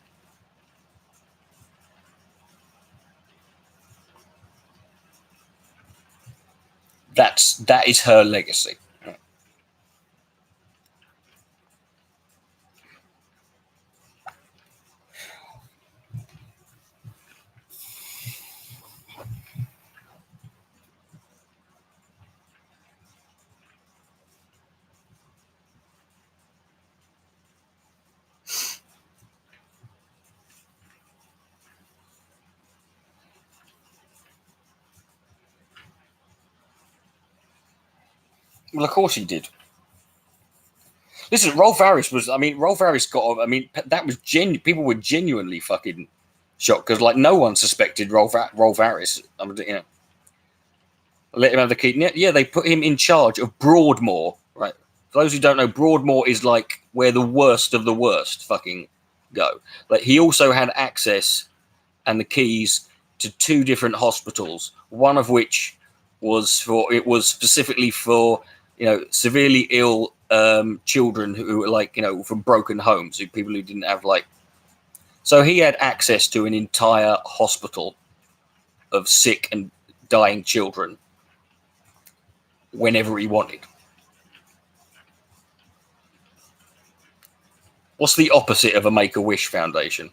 That is her legacy. Well, of course he did. Listen, Rolf Harris was. I mean, Rolf Harris got. I mean, that was people were genuinely fucking shocked because, like, no one suspected Rolf Harris. I mean, you know, let him have the key. Yeah, they put him in charge of Broadmoor. Right. For those who don't know, Broadmoor is like where the worst of the worst fucking go. Like, he also had access and the keys to 2 different hospitals. One of which was specifically for, you know, severely ill children who were, like, you know, from broken homes, people who didn't have, like, so he had access to an entire hospital of sick and dying children whenever he wanted. What's the opposite of a Make-A-Wish Foundation?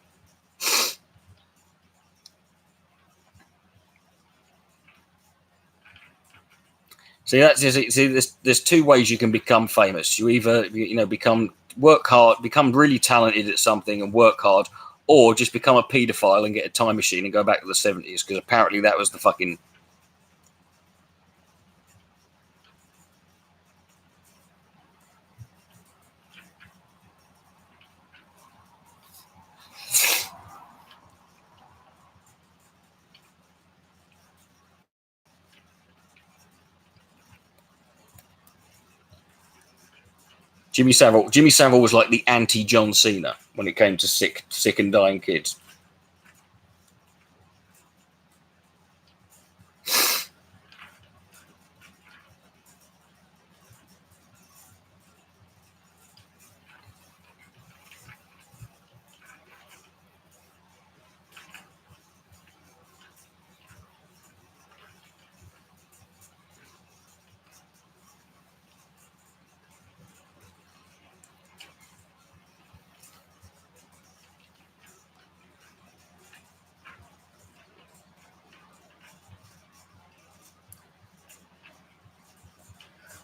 See, there's 2 ways you can become famous. You either, you know, work hard, become really talented at something and work hard, or just become a paedophile and get a time machine and go back to the 70s, because apparently that was the fucking... Jimmy Savile was like the anti-John Cena when it came to sick and dying kids.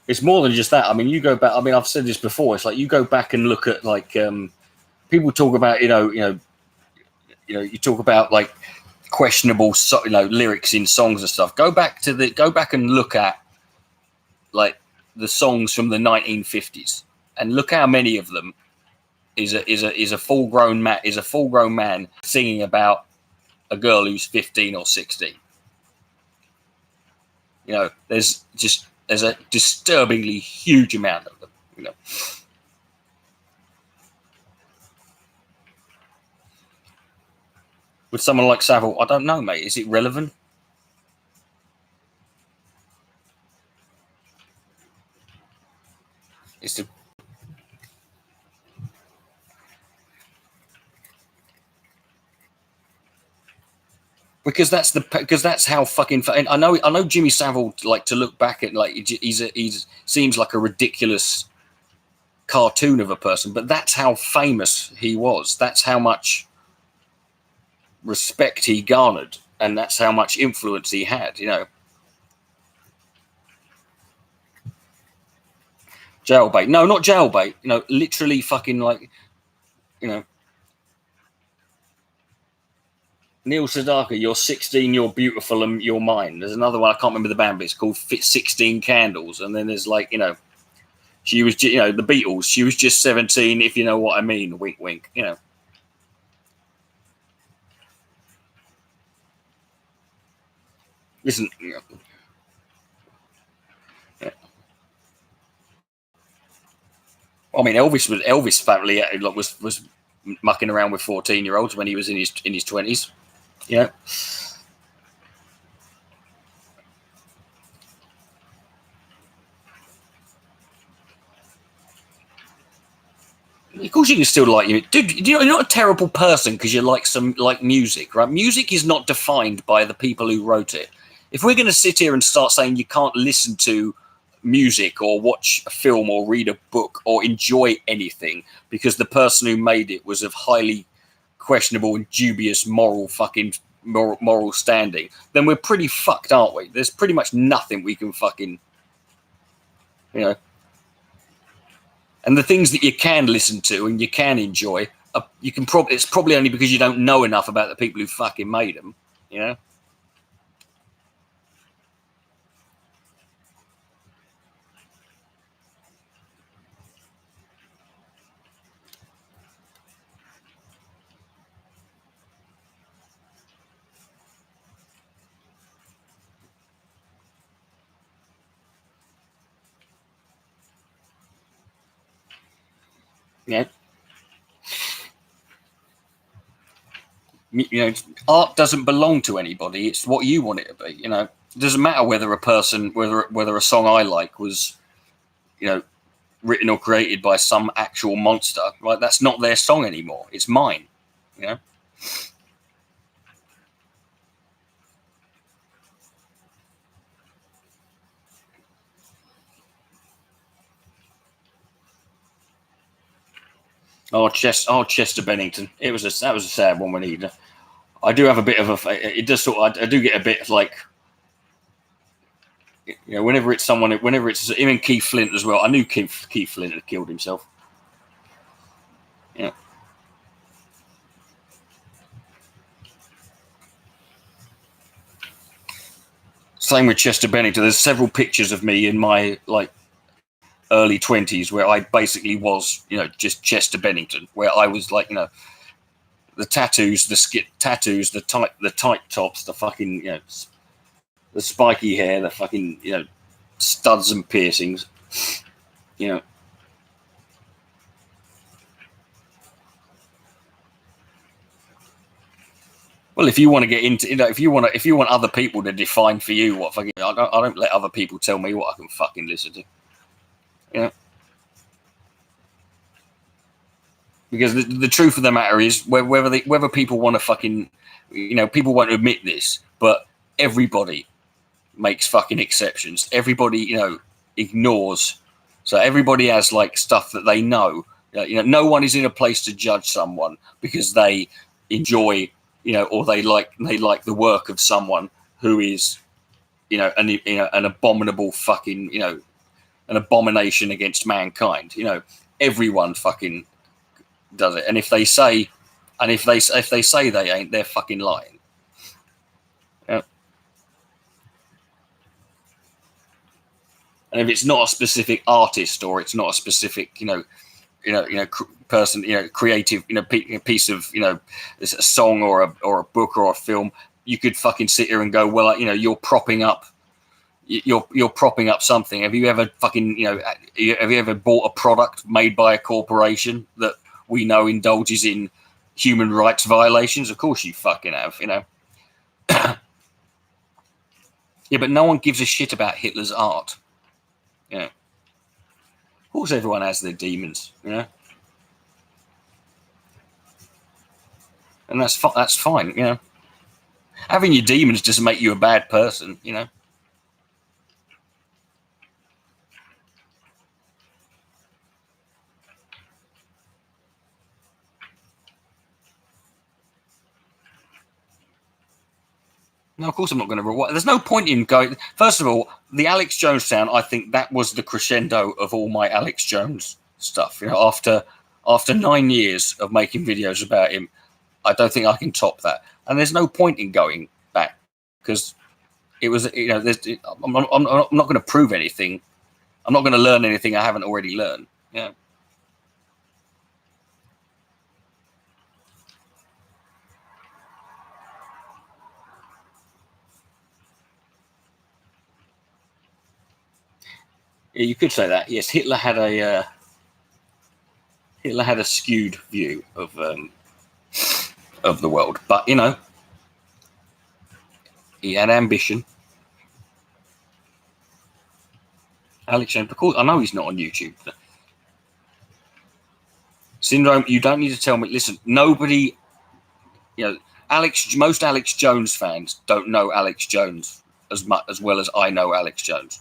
It's more than just that. I mean, you go back. I mean, I've said this before. It's like you go back and look at, like, people talk about, you talk about, like, questionable, you know, lyrics in songs and stuff. Go back and look at, like, the songs from the 1950s and look how many of them is a full grown man singing about a girl who's 15 or 16. You know, there's a disturbingly huge amount of them, you know. With someone like Savile, I don't know, mate. Is it relevant? It's the... because that's how fucking... I know Jimmy Savile, like, to look back at, like, he's seems like a ridiculous cartoon of a person, but that's how famous he was. That's how much respect he garnered, and that's how much influence he had, you know. Jailbait. No, not jailbait. You know, literally fucking, like, you know, Neil Sedaka, you're 16, you're beautiful, and you're mine. There's another one, I can't remember the band, but it's called Fit 16 Candles. And then there's like, you know, she was, you know, the Beatles, she was just 17, if you know what I mean, wink, wink, you know. Listen, you know, yeah. I mean, Elvis family was mucking around with 14-year-olds when he was in his 20s, you know. Of course, you can still like you, dude. You're not a terrible person because you like music, right? Music is not defined by the people who wrote it. If we're going to sit here and start saying you can't listen to music or watch a film or read a book or enjoy anything because the person who made it was of highly questionable and dubious moral standing, then we're pretty fucked, aren't we? There's pretty much nothing we can fucking, you know. And the things that you can listen to and you can enjoy, you can probably, it's probably only because you don't know enough about the people who fucking made them, you know. Yeah. You know, art doesn't belong to anybody. It's what you want it to be. You know, it doesn't matter whether whether a song I like was, you know, written or created by some actual monster. Right? That's not their song anymore. It's mine. You know. Chester Bennington. That was a sad one when he. I do have a bit of a. It does sort. I do get a bit like. You know, whenever it's him and Keith Flint as well. I knew Keith Flint had killed himself. Yeah. Same with Chester Bennington. There's several pictures of me in my like early 20s where I basically was, you know, just Chester Bennington, where I was like, you know, the tattoos, the tight tops, the fucking, you know, the spiky hair, the fucking, you know, studs and piercings, you know. Well, if you want to get into, you know, if you want other people to define for you what fucking, I don't let other people tell me what I can fucking listen to, you know. Because the truth of the matter is, whether people want to fucking, you know, people won't admit this, but everybody makes fucking exceptions. Everybody, you know, ignores. So everybody has like stuff that they know. You know, no one is in a place to judge someone because they enjoy, you know, or they like the work of someone who is, you know, an abominable fucking, you know, an abomination against mankind. You know, everyone fucking does it. And if they say they ain't, they're fucking lying. Yeah. And if it's not a specific artist or it's not a specific, person, you know, creative, you know, piece of, you know, a song or a book or a film, you could fucking sit here and go, well, you know, you're propping up something. Have you ever fucking, you know, have you ever bought a product made by a corporation that we know indulges in human rights violations? Of course you fucking have, you know. Yeah, but no one gives a shit about Hitler's art. Yeah. Of course everyone has their demons, you know. And that's fine, you know. Having your demons doesn't make you a bad person, you know. No, of course I'm not going to. There's no point in going. First of all, the Alex Jones sound, I think that was the crescendo of all my Alex Jones stuff. You know, after after 9 years of making videos about him, I don't think I can top that. And there's no point in going back because it was, I'm not going to prove anything. I'm not going to learn anything I haven't already learned. Yeah. Yeah, you could say that. Yes, Hitler had a skewed view of the world, but he had ambition. Alex Jones, of course, I know he's not on YouTube. Syndrome, you don't need to tell me. Listen, nobody, most Alex Jones fans don't know Alex Jones as much as well as I know Alex Jones.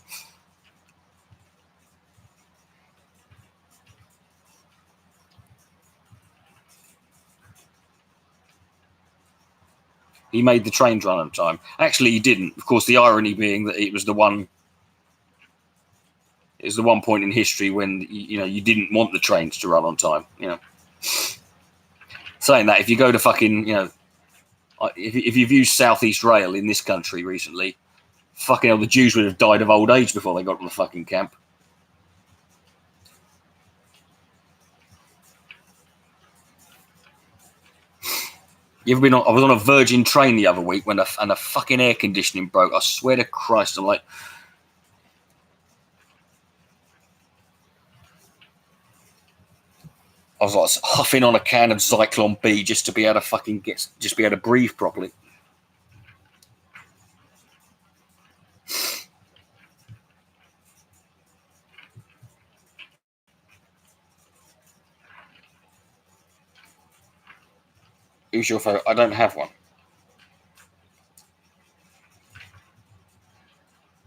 He made the trains run on time. Actually, he didn't. Of course, the irony being that it was the one point in history when you didn't want the trains to run on time. Saying that, if you go to fucking if you've used Southeast Rail in this country recently, fucking hell, the Jews would have died of old age before they got to the fucking camp. You ever been on? I was on a Virgin train the other week when a fucking air conditioning broke. I swear to Christ, I'm like, I was like huffing on a can of Zyklon B just to be able to breathe properly. Who's your favourite? I don't have one.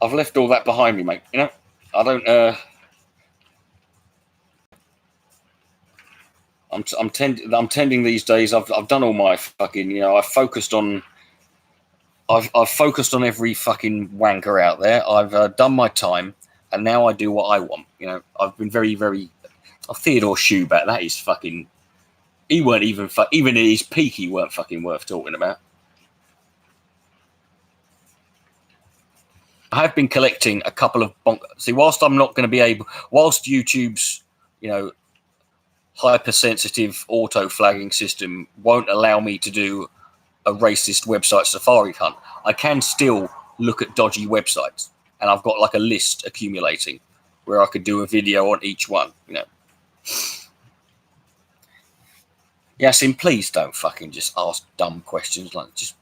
I've left all that behind me, mate. I don't. I'm tending these days. I've done all my fucking. I've focused on every fucking wanker out there. I've done my time, and now I do what I want. I've been very, very. Theodore Schubert, that is fucking. He weren't even even at his peak. He weren't fucking worth talking about. I have been collecting a couple of See, whilst I'm not going to be able, whilst YouTube's, hypersensitive auto flagging system won't allow me to do a racist website safari hunt, I can still look at dodgy websites, and I've got like a list accumulating where I could do a video on each one. Yasin, please don't fucking just ask dumb questions. Like, just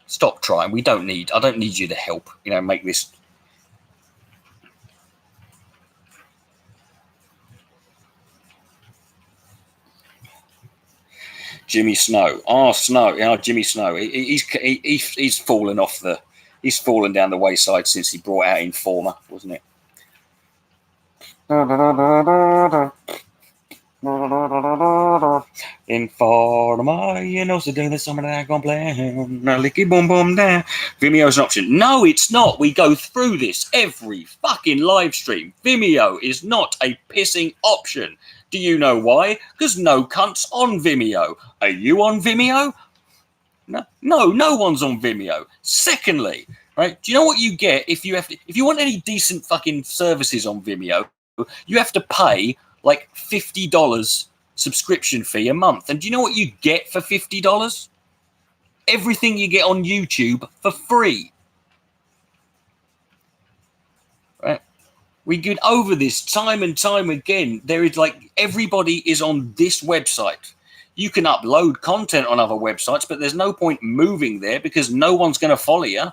stop trying. I don't need you to help, make this. Jimmy Snow. Oh, Snow. Jimmy Snow. He's fallen he's fallen down the wayside since he brought out Informer, wasn't it? Informer, so do there's something I can play. Now licky boom boom down. Vimeo's an option. No, it's not. We go through this every fucking live stream. Vimeo is not a pissing option. Do you know why? Because no cunt's on Vimeo. Are you on Vimeo? No one's on Vimeo. Secondly, right? Do you know what you get if you want any decent fucking services on Vimeo? You have to pay like $50 subscription fee a month. And do you know what you get for $50? Everything you get on YouTube for free. Right? We get over this time and time again. There is everybody is on this website. You can upload content on other websites, but there's no point moving there because no one's going to follow you.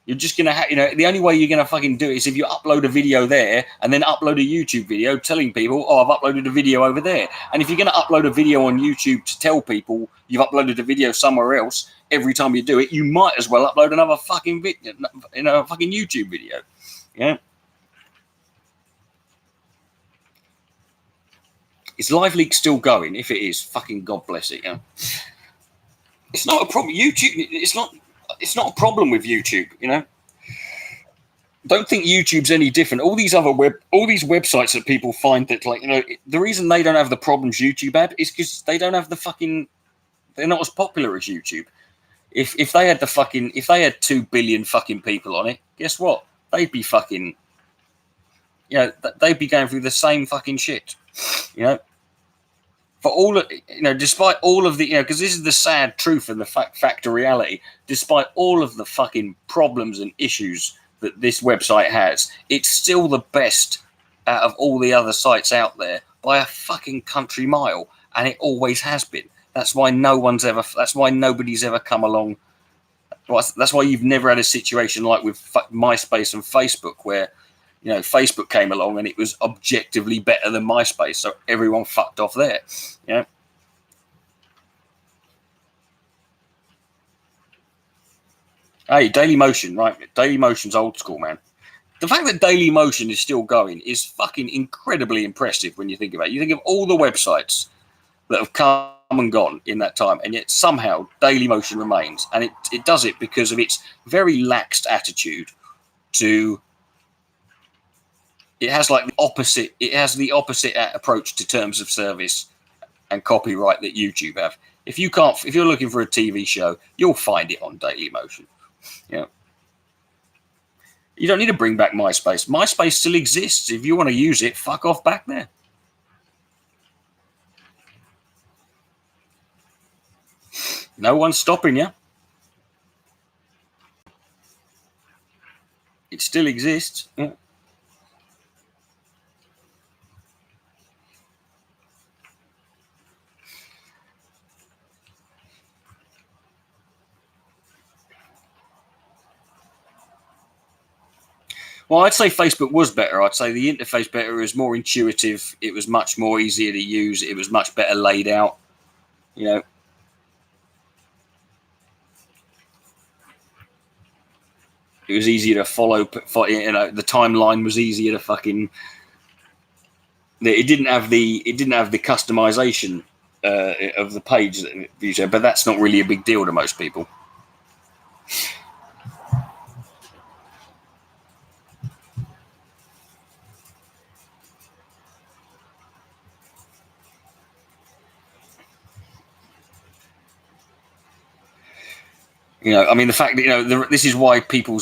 You're just going to have, the only way you're going to fucking do it is if you upload a video there and then upload a YouTube video telling people, oh, I've uploaded a video over there. And if you're going to upload a video on YouTube to tell people you've uploaded a video somewhere else every time you do it, you might as well upload another fucking video, fucking YouTube video. Yeah. Is Live Leak still going? If it is, fucking God bless it. It's not a problem. YouTube, it's not a problem with YouTube, don't think YouTube's any different. All these websites that people find that, like, the reason they don't have the problems YouTube had is because they don't have the fucking. They're not as popular as YouTube. If they had if they had 2 billion fucking people on it, guess what? They'd be fucking. They'd be going through the same fucking shit. For all of, despite all of the, because this is the sad truth and the fact of reality. Despite all of the fucking problems and issues that this website has, it's still the best out of all the other sites out there by a fucking country mile, and it always has been. That's why that's why nobody's ever come along. That's why you've never had a situation like with MySpace and Facebook, where Facebook came along and it was objectively better than MySpace, so everyone fucked off there. Hey, Daily Motion, right? Daily Motion's old school, man. The fact that Daily Motion is still going is fucking incredibly impressive when you think about it. You think of all the websites that have come and gone in that time, and yet somehow Daily Motion remains, and it does it because of its very laxed attitude to. It has the opposite approach to terms of service and copyright that YouTube have. If you're looking for a TV show, you'll find it on Daily Motion. You don't need to bring back MySpace. MySpace still exists. If you want to use it, fuck off back there. No one's stopping you. It still exists. Yeah. Well, I'd say Facebook was better. I'd say the interface better. It was more intuitive. It was much more easier to use. It was much better laid out. It was easier to follow. The timeline was easier to fucking. It didn't have the customization of the page that you said, but that's not really a big deal to most people. The fact that this is why Facebook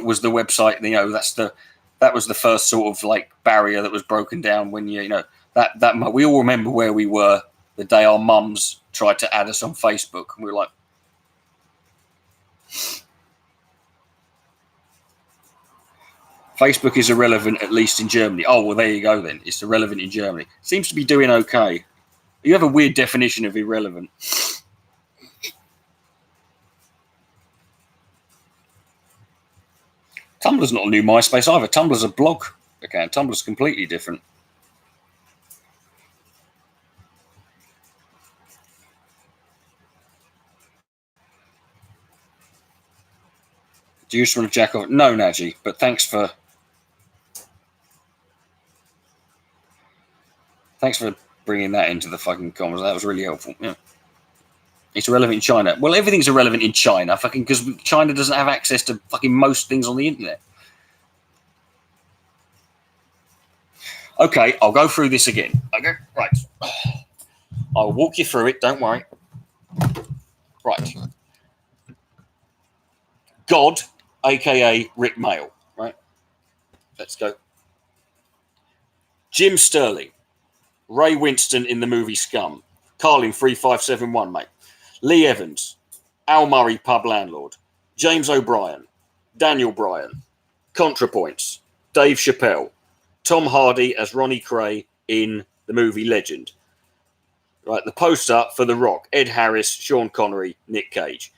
was the website. That was the first sort of barrier that was broken down when that we all remember where we were the day our mums tried to add us on Facebook, and we were like, Facebook is irrelevant, at least in Germany. Oh, well, there you go then. It's irrelevant in Germany. Seems to be doing okay. You have a weird definition of irrelevant. Tumblr's not a new MySpace either. Tumblr's a blog account. Tumblr's completely different. Do you just want to jack off? No, Naji, but thanks for bringing that into the fucking comments. That was really helpful. Yeah. It's irrelevant in China. Well, everything's irrelevant in China, fucking, because China doesn't have access to fucking most things on the internet. Okay, I'll go through this again. Okay, right. I'll walk you through it. Don't worry. Right. God, aka Rick Mail. Right. Let's go. Jim Sterling, Ray Winston in the movie Scum, Carlin 3571, mate. Lee Evans, Al Murray, pub landlord, James O'Brien, Daniel Bryan, ContraPoints, Dave Chappelle, Tom Hardy as Ronnie Cray in the movie Legend. Right, the poster for The Rock, Ed Harris, Sean Connery, Nick Cage.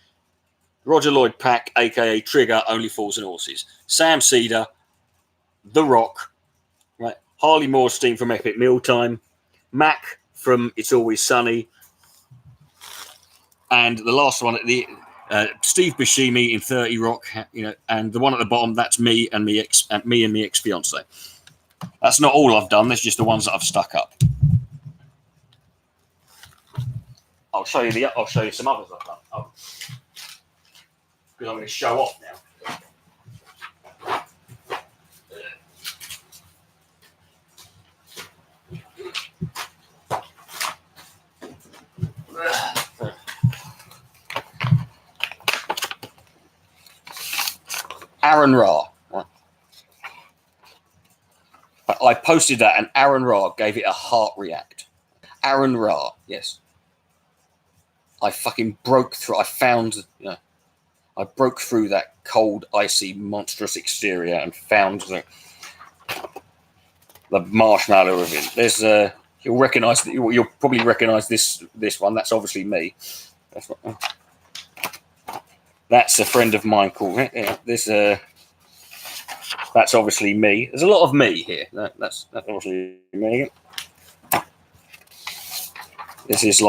Roger Lloyd Pack, aka Trigger, Only Fools and Horses. Sam Cedar, The Rock, right? Harley Moorstein from Epic Mealtime, Mac from It's Always Sunny, and the last one, Steve Buscemi in 30 Rock, and the one at the bottom, that's me and me ex-fiance. That's not all I've done. That's just the ones that I've stuck up. I'll show you some others I've done. Because I'm going to show off now. Aaron Ra. Right? I posted that, and Aaron Ra gave it a heart react. Aaron Ra, yes. I fucking broke through. I found, I broke through that cold, icy, monstrous exterior and found the marshmallow of it. There's you'll recognise. You'll probably recognise this one. That's obviously me. That's a friend of mine called. That's obviously me. There's a lot of me here. That's obviously me. This is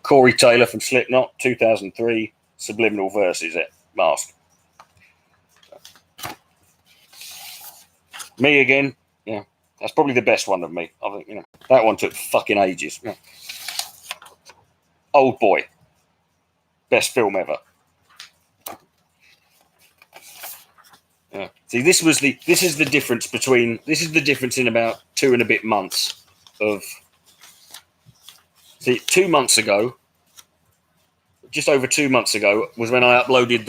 Corey Taylor from Slipknot, 2003, Subliminal Verses at Mask. Me again. Yeah, that's probably the best one of me. I think that one took fucking ages. Yeah. Old Boy, best film ever. Yeah. See, this is the difference in about 2 and a bit months of. See, 2 months ago, just over 2 months ago, was when I uploaded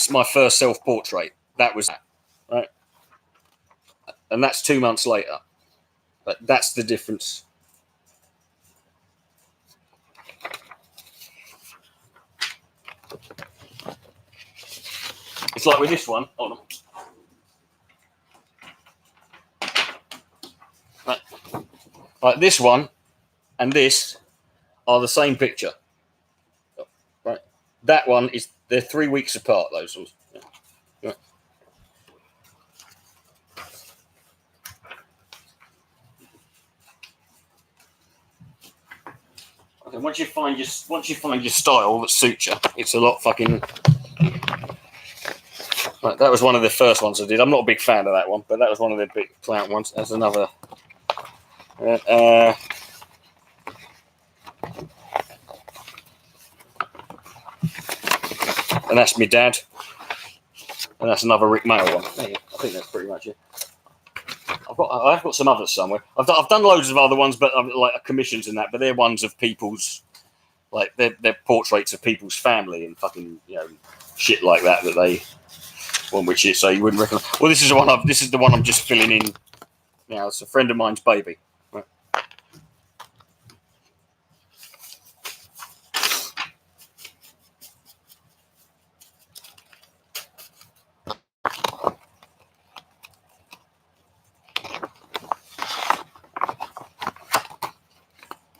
my first self-portrait. That was that, right? And that's 2 months later. But that's the difference. It's like with this one. Hold on. Like this one and this are the same picture. Right. That one they're 3 weeks apart, those ones. Yeah. Okay, once you find your style that suits you, it's a lot fucking. Right, that was one of the first ones I did. I'm not a big fan of that one, but that was one of the big clout ones. There's another. And that's my dad. And that's another Rick Mail one. I think that's pretty much it. I've got some others somewhere. I've done loads of other ones, but like commissions and that. But they're ones of people's, like they're portraits of people's family and fucking shit like that they. One which is so you wouldn't recognise. Well, this is the one I'm just filling in now. It's a friend of mine's baby. Right.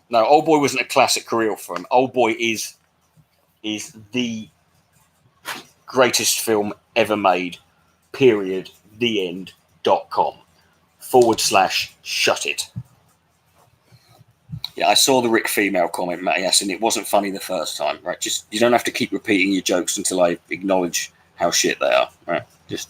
No, Old Boy wasn't a classic career for him. Old Boy is the greatest film ever made. Period. The end.com / shut it. Yeah, I saw the Rick female comment, Matthias, and it wasn't funny the first time, right? Just you don't have to keep repeating your jokes until I acknowledge how shit they are, right? Just.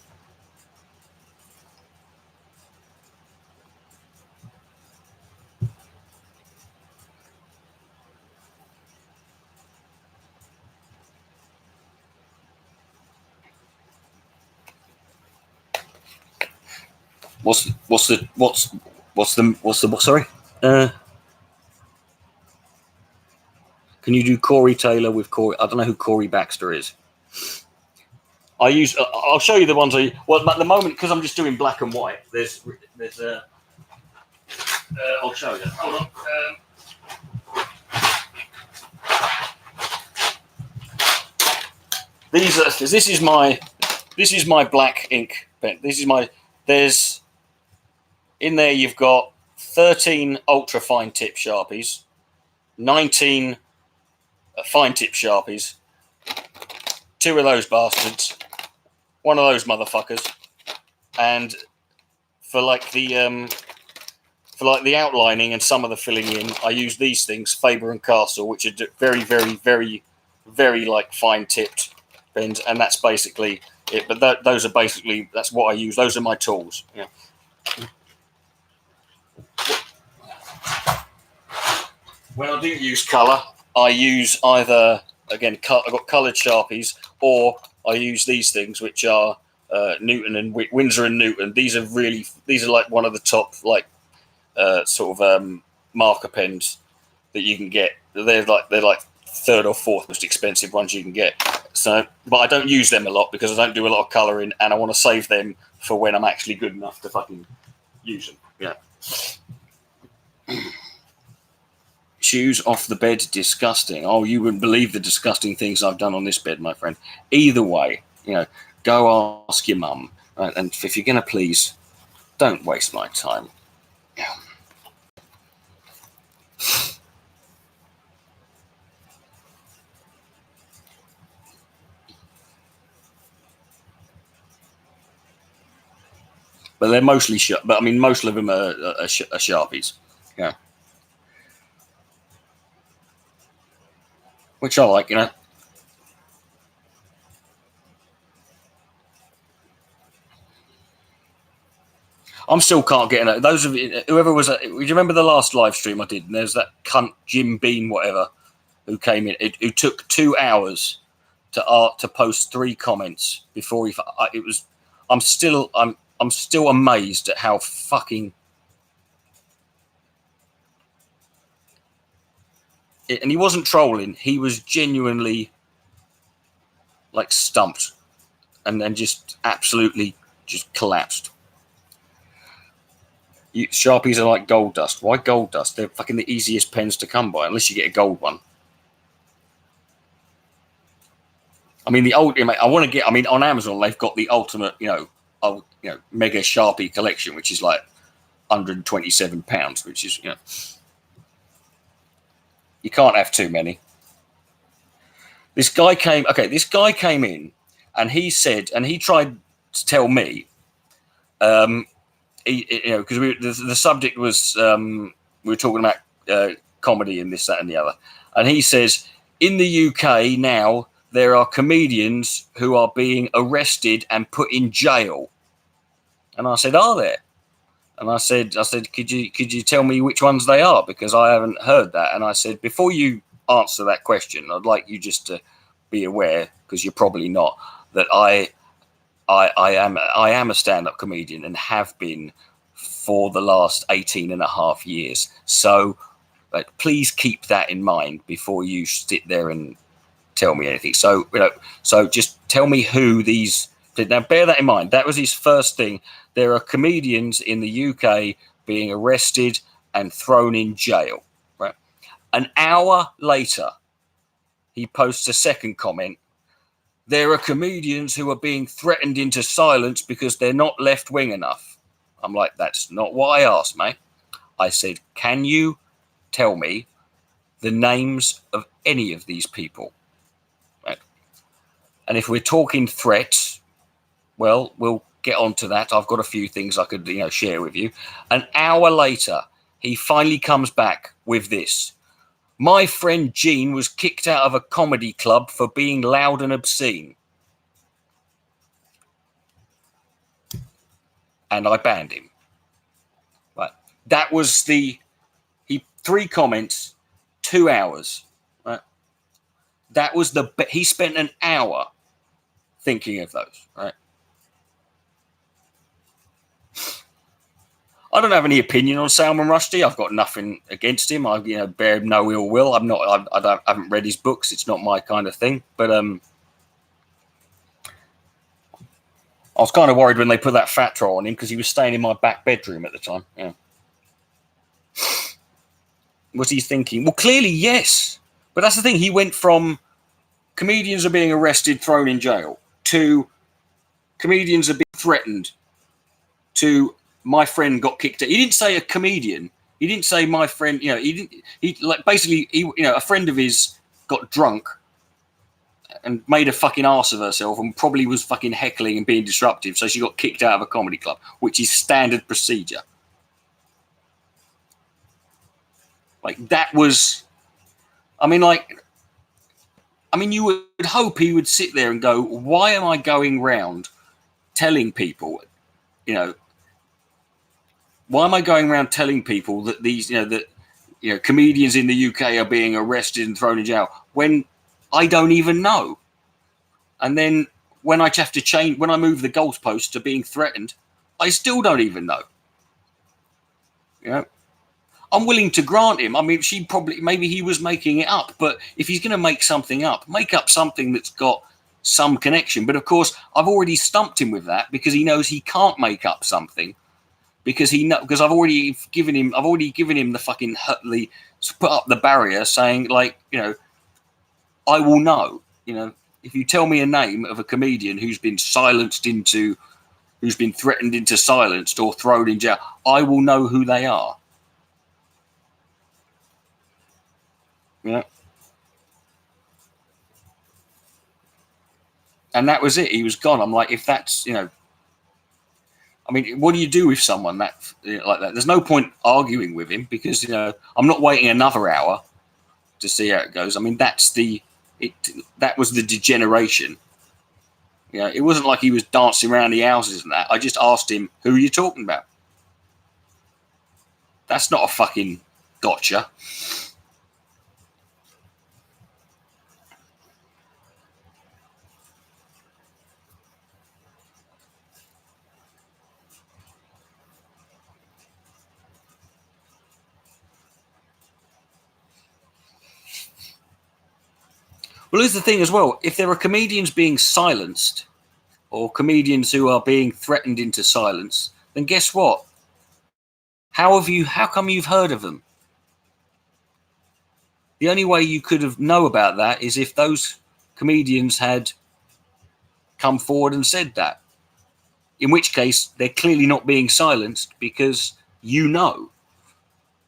What's the sorry? Can you do Corey Taylor with Corey? I don't know who Corey Baxter is. I'll show you the ones at the moment because I'm just doing black and white. There's I'll show you. Hold on. This is my black ink pen. There's in there you've got 13 ultra fine tip Sharpies, 19 fine tip Sharpies, 2 of those bastards, 1 of those motherfuckers, and for the outlining and some of the filling in, I use these things, Faber and Castle, which are very, very, very, very like fine tipped pens, and that's basically it. But those are basically that's what I use. Those are my tools. Yeah. When I do use colour, I use either again I've got coloured Sharpies, or I use these things which are Newton and Winsor and Newton. These are like one of the top like marker pens that you can get. They're like 3rd or 4th most expensive ones you can get. So, but I don't use them a lot because I don't do a lot of colouring, and I want to save them for when I'm actually good enough to fucking use them. Yeah. Shoes off the bed, disgusting. Oh, you wouldn't believe the disgusting things I've done on this bed, my friend. Either way, go ask your mum. Right? And if you're going to please, don't waste my time. Yeah. But they're mostly but I mean, most of them are Sharpies. Yeah. Which I like, I'm still can't get in. Those of you, whoever was, do you remember the last live stream I did? And there's that cunt Jim Bean, whatever, who came in. Who took 2 hours to post 3 comments before he. It was. I'm still amazed at how fucking. And he wasn't trolling. He was genuinely like stumped, and then just absolutely just collapsed. Sharpies are like gold dust. Why gold dust? They're fucking the easiest pens to come by, unless you get a gold one. I mean, the old. I want to get. I mean, on Amazon they've got the ultimate, mega Sharpie collection, which is like £127, which is, you can't have too many. This guy came in, and he said, and he tried to tell me, because the subject was we were talking about comedy and this, that, and the other, and he says in the UK now there are comedians who are being arrested and put in jail, and I said, are there? And I said, could you tell me which ones they are, because I haven't heard that. And I said, before you answer that question, I'd like you just to be aware, because you're probably not, that I am a stand-up comedian and have been for the last 18 and a half years. So please keep that in mind before you sit there and tell me anything. So, so just tell me who these. Now, bear that in mind. That was his first thing. There are comedians in the UK being arrested and thrown in jail. Right. An hour later, he posts a second comment. There are comedians who are being threatened into silence because they're not left-wing enough. I'm like, that's not what I asked, mate. I said, can you tell me the names of any of these people? Right. And if we're talking threats, well, we'll get onto that. I've got a few things I could, share with you. An hour later, he finally comes back with this. My friend Gene was kicked out of a comedy club for being loud and obscene. And I banned him. Right. That was 3 comments, 2 hours. Right. That was he spent an hour thinking of those. Right. I don't have any opinion on Salman Rushdie. I've got nothing against him. I bear no ill will. I haven't read his books. It's not my kind of thing. But I was kind of worried when they put that fat troll on him, because he was staying in my back bedroom at the time. Yeah. Was he thinking? Well, clearly yes. But that's the thing. He went from comedians are being arrested, thrown in jail, to comedians are being threatened, to my friend got kicked out. He didn't say a comedian. He didn't say my friend. A friend of his got drunk and made a fucking arse of herself and probably was fucking heckling and being disruptive. So she got kicked out of a comedy club, which is standard procedure. Like that was, you would hope he would sit there and go, why am I going round telling people, why am I going around telling people that these, comedians in the UK are being arrested and thrown in jail when I don't even know? And then when I have to change, when I move the goalpost to being threatened, I still don't even know. I'm willing to grant him. Maybe he was making it up, but if he's going to make something up, make up something that's got some connection. But of course, I've already stumped him with that because he knows he can't make up something because I've already given him the fucking put up the barrier saying, like, you know, I will know, you know, if you tell me a name of a comedian who's been threatened into silence or thrown in jail, I will know who they are. Yeah. And that was it. He was gone. I'm like, if that's, you know, I mean, what do you do with someone that like that? There's no point arguing with him because, you know, I'm not waiting another hour to see how it goes. I mean, that was the degeneration. You know, it wasn't like he was dancing around the houses and that. I just asked him, who are you talking about? That's not a fucking gotcha. Well, here's the thing as well. If there are comedians being silenced or comedians who are being threatened into silence, then guess what? How come you've heard of them? The only way you could have know about that is if those comedians had come forward and said that. In which case, they're clearly not being silenced because you know.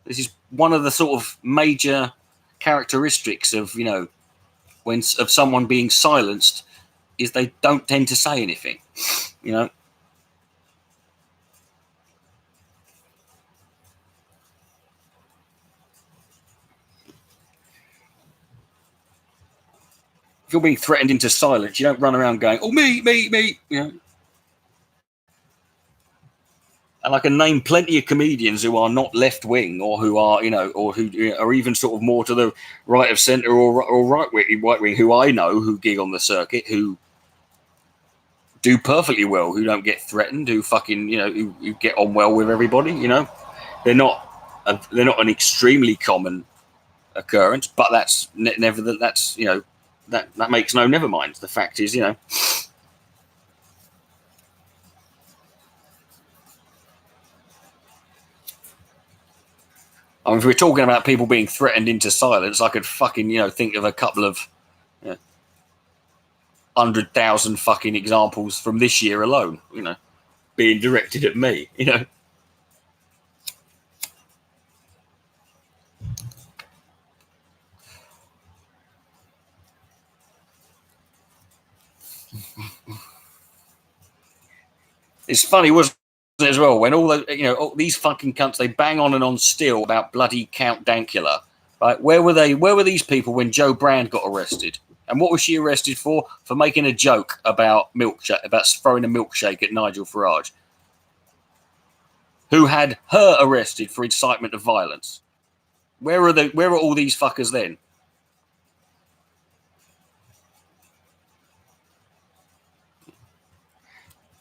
This is one of the sort of major characteristics of, you know, of someone being silenced is they don't tend to say anything, you know. If you're being threatened into silence, you don't run around going, oh, me, you know. And I can name plenty of comedians who are not left wing or who are, you know, or who are even sort of more to the right of centre or right wing, who I know who gig on the circuit, who do perfectly well, who don't get threatened, who fucking, you know, who get on well with everybody. You know, they're not an extremely common occurrence, but that's you know, that makes no never mind. The fact is, you know. I mean, if we're talking about people being threatened into silence, I could fucking, you know, think of a couple of 100,000 fucking examples from this year alone, you know, being directed at me, you know. It's funny, wasn't it, as well, when all the, you know, all these fucking cunts, they bang on and on still about bloody Count Dankula, right? Where were they? Where were these people when Joe Brand got arrested? And what was she arrested for? For making a joke about throwing a milkshake at Nigel Farage, who had her arrested for incitement of violence. Where are all these fuckers then?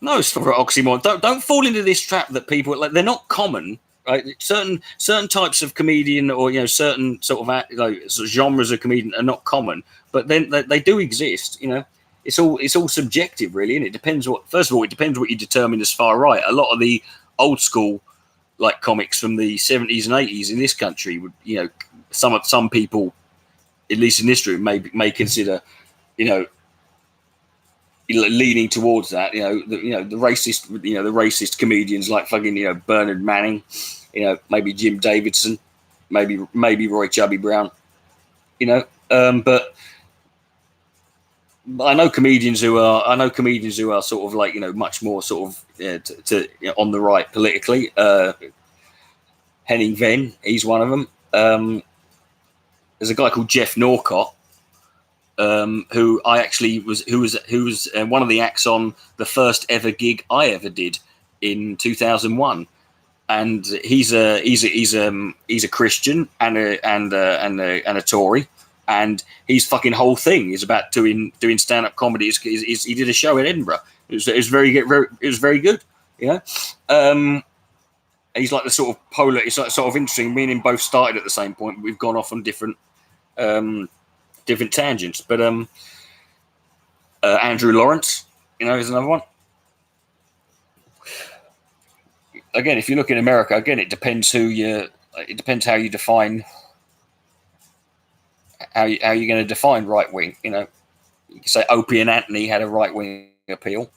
No, it's for oxymoron. Don't fall into this trap that people, like, they're not common, right? Certain types of comedian, or, you know, certain sort of, like, sort of genres of comedian are not common, but then they do exist. You know, it's all subjective, really, and it depends what. First of all, it depends what you determine as far right. A lot of the old school, like, comics from the 70s and 80s in this country would, you know, some people, at least in this room, may consider, you know, leaning towards that, the racist comedians like fucking, you know, Bernard Manning, you know, maybe Jim Davidson, maybe Roy Chubby Brown, you know, but I know comedians who are sort of, like, you know, much more sort of you know, on the right politically. Henning Venn, he's one of them. There's a guy called Jeff Norcott, who was one of the acts on the first ever gig I ever did in 2001, and he's a Christian and a Tory, and his fucking whole thing is about doing stand-up comedy. He did a show in Edinburgh. It was very good, you know. He's like the sort of polar. It's like sort of interesting. Me and him both started at the same point, but we've gone off on different tangents. But Andrew Lawrence, is another one. Again, if you look in America, again, it depends how you define how you're going to define right wing. You can say Opie and Anthony had a right wing appeal.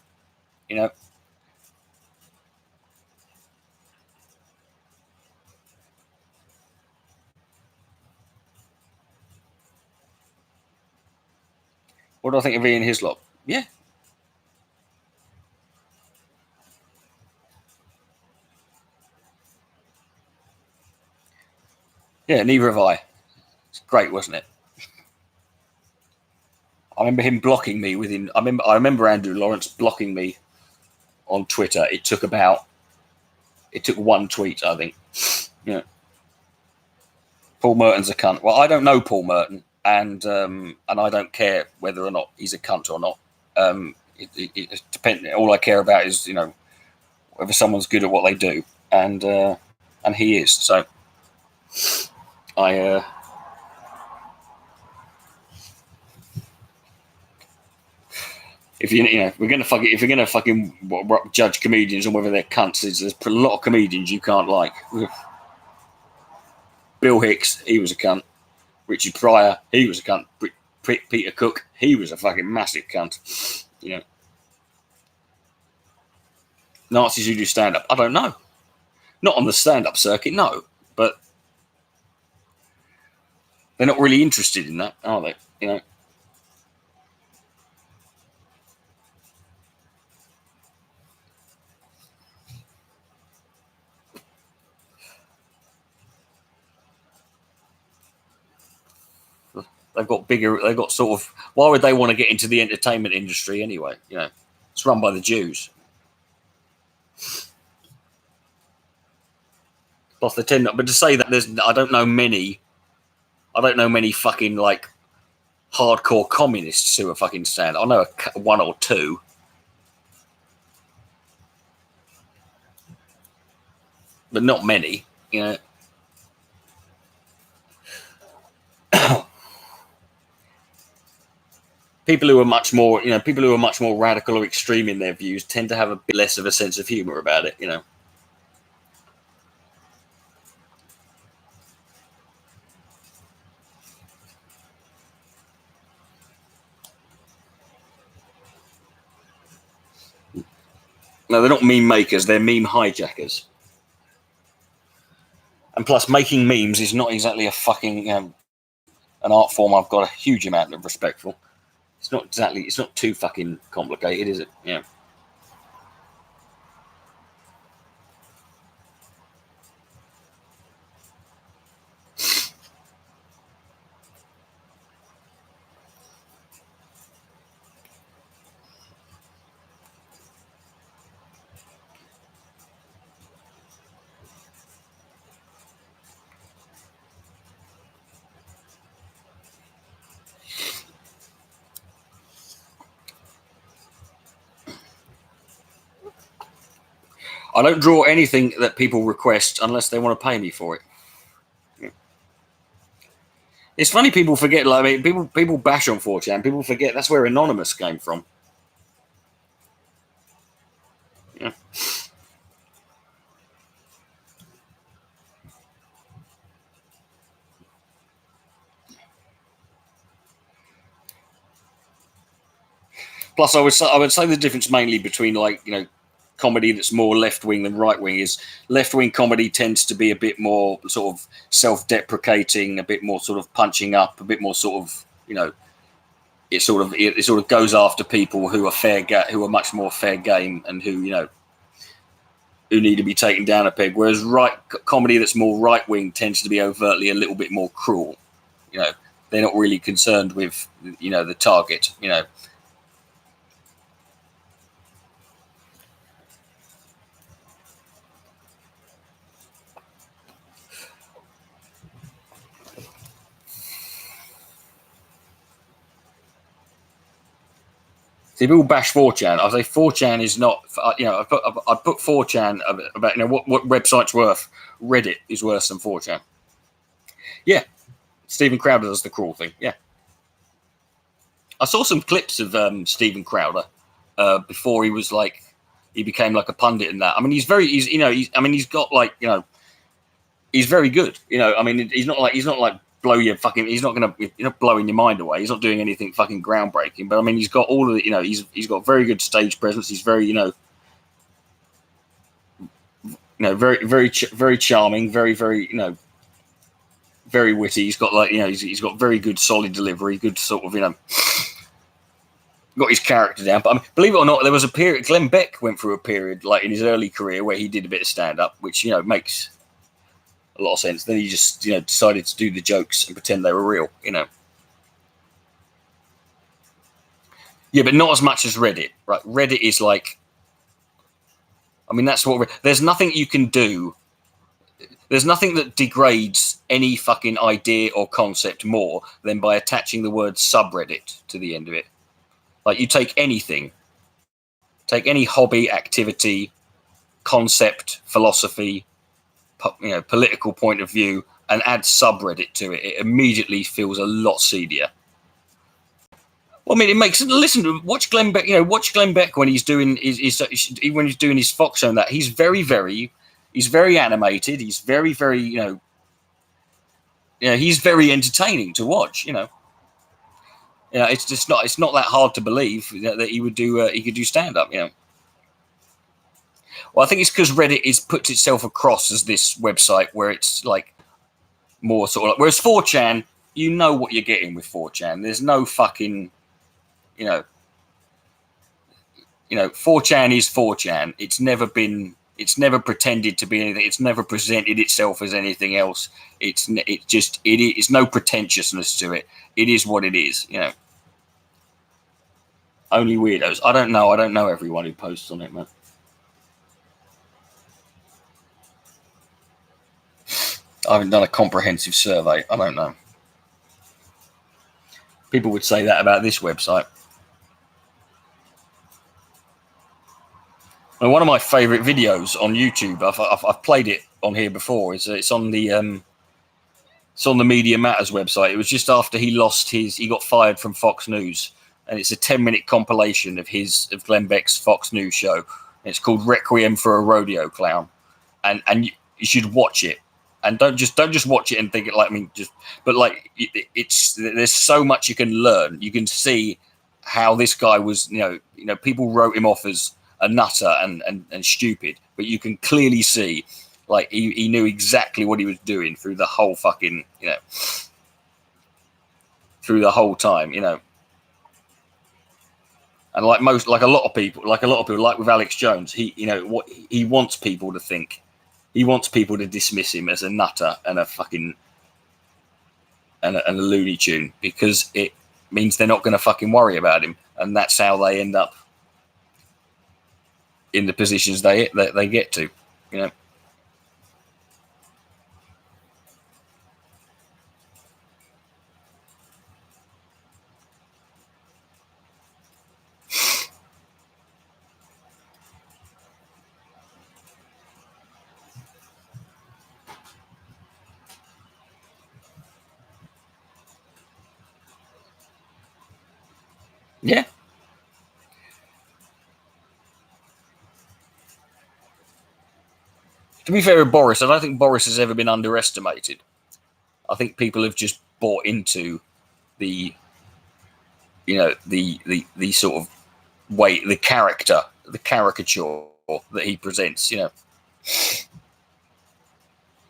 What do I think of Ian Hislop? Yeah. Yeah, neither have I. It's great, wasn't it? I remember him blocking me within. I remember Andrew Lawrence blocking me on Twitter. It took one tweet, I think. Yeah. Paul Merton's a cunt. Well, I don't know Paul Merton, and I don't care whether or not he's a cunt or not. It depends. All I care about is whether someone's good at what they do, and he is. So I. If we're gonna if you're gonna fucking judge comedians on whether they're cunts, there's a lot of comedians you can't like. Bill Hicks, he was a cunt. Richard Pryor, he was a cunt. Peter Cook, he was a fucking massive cunt. Nazis who do stand up, I don't know. Not on the stand up circuit, no. But they're not really interested in that, are they? They've got sort of, why would they want to get into the entertainment industry anyway? It's run by the Jews. Plus they tend not, but to say that I don't know many fucking like hardcore communists who are fucking stand. I know one or two. But not many, People who are much more, radical or extreme in their views tend to have a bit less of a sense of humor about it, No, they're not meme makers; they're meme hijackers. And plus, making memes is not exactly a fucking an art form I've got a huge amount of respect for. It's not too fucking complicated, is it? Yeah. I don't draw anything that people request unless they want to pay me for it. Yeah. It's funny, people forget. People bash on 4chan. People forget that's where Anonymous came from. Yeah. Plus, I would say the difference mainly between comedy that's more left wing than right wing is left wing comedy tends to be a bit more sort of self-deprecating, a bit more sort of punching up, a bit more sort of it sort of goes after people who are who are much more fair game and who need to be taken down a peg. Whereas comedy that's more right wing tends to be overtly a little bit more cruel. They're not really concerned with the target. See, people bash 4chan. I say 4chan is not. I put 4chan about what website's worth. Reddit is worse than 4chan. Yeah, Stephen Crowder does the cruel thing. Yeah, I saw some clips of Stephen Crowder before he became like a pundit and that. I mean, he's got like, he's very good. I mean, he's not like blow your fucking. He's not gonna, blowing your mind away. He's not doing anything fucking groundbreaking. But I mean, he's got all of the, he's got very good stage presence. He's very, very, very, very charming. Very, very, very witty. He's got like, he's got very good solid delivery. Good sort of, got his character down. But I mean, believe it or not, there was a period. Glenn Beck went through a period like in his early career where he did a bit of stand up, which makes a lot of sense. Then he just decided to do the jokes and pretend they were real. Yeah, but not as much as Reddit. Right? Reddit is like, I mean, that's what. There's nothing you can do. There's nothing that degrades any fucking idea or concept more than by attaching the word subreddit to the end of it. Like, you take anything, take any hobby, activity, concept, philosophy, political point of view, and add subreddit to it. It immediately feels a lot seedier. Well, I mean, it makes. Listen, watch Glenn Beck. Watch Glenn Beck when he's doing his Fox show. And that he's very, very, he's very animated. He's very, very, he's very entertaining to watch. It's just not. It's not that hard to believe that he would do. He could do stand up. Well, I think it's because Reddit puts itself across as this website where it's like more sort of like, whereas 4chan, you know what you're getting with 4chan. There's no fucking, 4chan is 4chan. It's never pretended to be anything. It's never presented itself as anything else. It's no pretentiousness to it. It is what it is. Only weirdos. I don't know everyone who posts on it, man. I haven't done a comprehensive survey. I don't know. People would say that about this website. And one of my favourite videos on YouTube, I've played it on here before. It's on the Media Matters website. It was just after he got fired from Fox News, and it's a 10-minute compilation of Glenn Beck's Fox News show. And it's called Requiem for a Rodeo Clown, and you should watch it. And don't just watch it and think it like, but like there's so much you can learn. You can see how this guy was, people wrote him off as a nutter and stupid, but you can clearly see like he knew exactly what he was doing through the whole fucking, through the whole time, And like a lot of people, like with Alex Jones, what he wants people to think. He wants people to dismiss him as a nutter and a fucking and a Looney Tune, because it means they're not going to fucking worry about him, and that's how they end up in the positions they get to, Yeah. To be fair with Boris, I don't think Boris has ever been underestimated. I think people have just bought into the, the sort of way, the caricature that he presents, And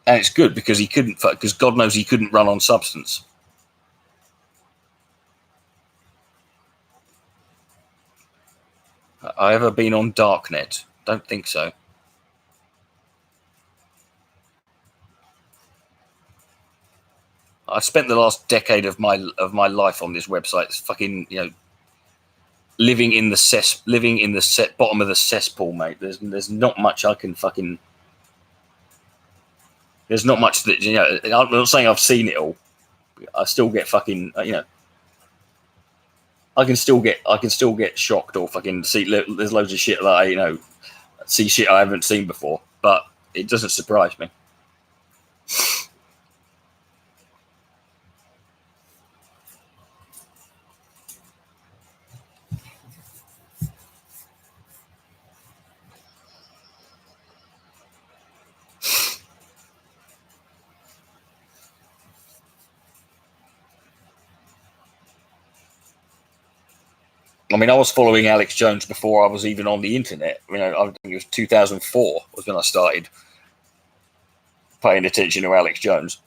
it's good because because God knows he couldn't run on substance. I ever been on Darknet? Don't think so. I spent the last decade of my life on this website. It's fucking, living in the bottom of the cesspool, mate. There's not much I can fucking. There's not much that I'm not saying I've seen it all. I still get fucking, I can still get shocked or fucking see. There's loads of shit that I see shit I haven't seen before, but it doesn't surprise me. I mean, I was following Alex Jones before I was even on the internet. You know, I think it was 2004 was when I started paying attention to Alex Jones.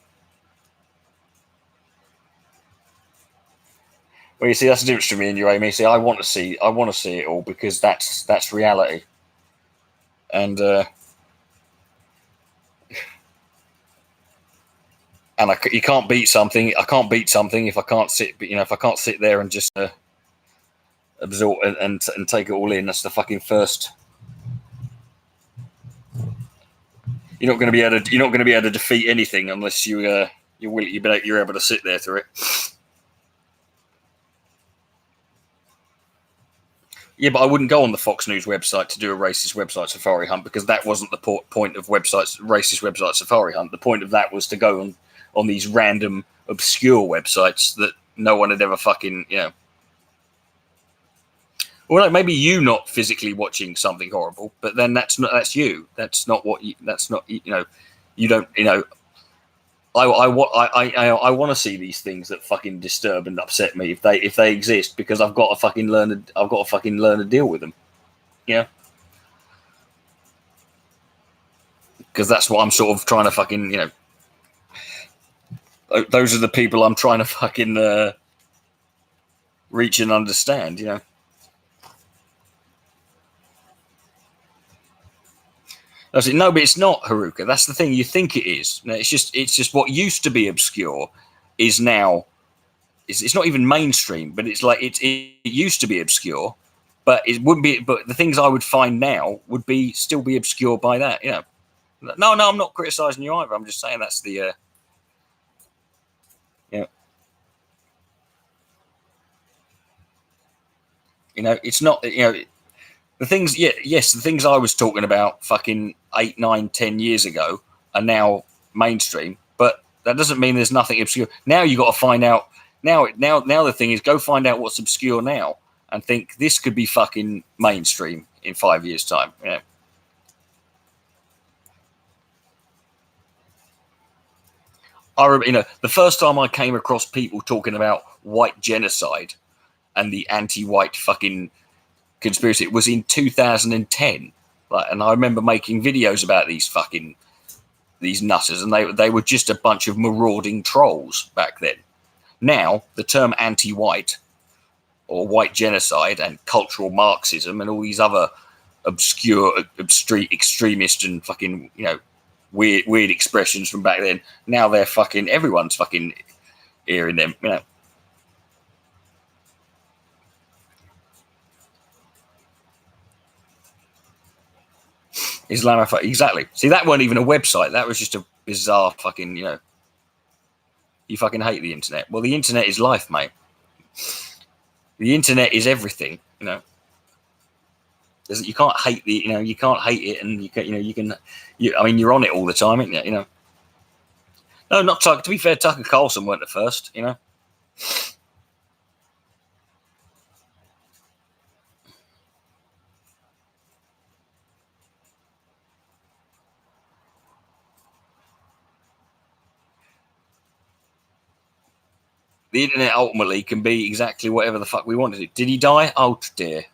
Well, you see, that's the difference between me and you, Amy. See, I want to see it all because that's reality, and you can't beat something. I can't beat something if I can't sit. You know, if I can't sit there and just absorb and take it all in. That's the fucking first. You're not going to be able to defeat anything unless you're able to sit there through it. Yeah, but I wouldn't go on the Fox News website to do a racist website safari hunt because that wasn't the point of racist website safari hunt. The point of that was to go on these random obscure websites that no one had ever fucking, you know. Well, like maybe you not physically watching something horrible, but then that's you. That's not you know. You don't, you know. I want to see these things that fucking disturb and upset me if they exist because I've got to fucking learn to deal with them. Yeah, because that's what I'm sort of trying to fucking, you know. Those are the people I'm trying to fucking reach and understand. You know. I said, no, but it's not, Haruka. That's the thing. You think it is. No, it's just what used to be obscure is now. It's not even mainstream, but it's like it used to be obscure, but it wouldn't be. But the things I would find now would be still be obscure by that. You know. No, I'm not criticizing you either. I'm just saying that's the. You know, it's not. You know, the things. Yeah, yes, the things I was talking about fucking 8, 9, 10 years ago are now mainstream, but that doesn't mean there's nothing obscure. Now you got to find out. Now the thing is, go find out what's obscure now, and think this could be fucking mainstream in 5 years' time. You know. I remember, you know, the first time I came across people talking about white genocide and the anti-white fucking conspiracy, it was in 2010. Like, and I remember making videos about these nutters, and they were just a bunch of marauding trolls back then. Now, the term anti-white or white genocide and cultural Marxism and all these other obscure, extremist and fucking, you know, weird expressions from back then. Now they're fucking, everyone's fucking hearing them, you know. Islamophobe, exactly. See, that wasn't even a website. That was just a bizarre fucking, you know. You fucking hate the internet. Well, the internet is life, mate. The internet is everything, you know. You can't hate the, you know, you can't hate it, and I mean, you're on it all the time, isn't it? You know. No, not Tucker. To be fair, Tucker Carlson weren't the first, you know. The internet ultimately can be exactly whatever the fuck we want it. Did he die? Oh dear.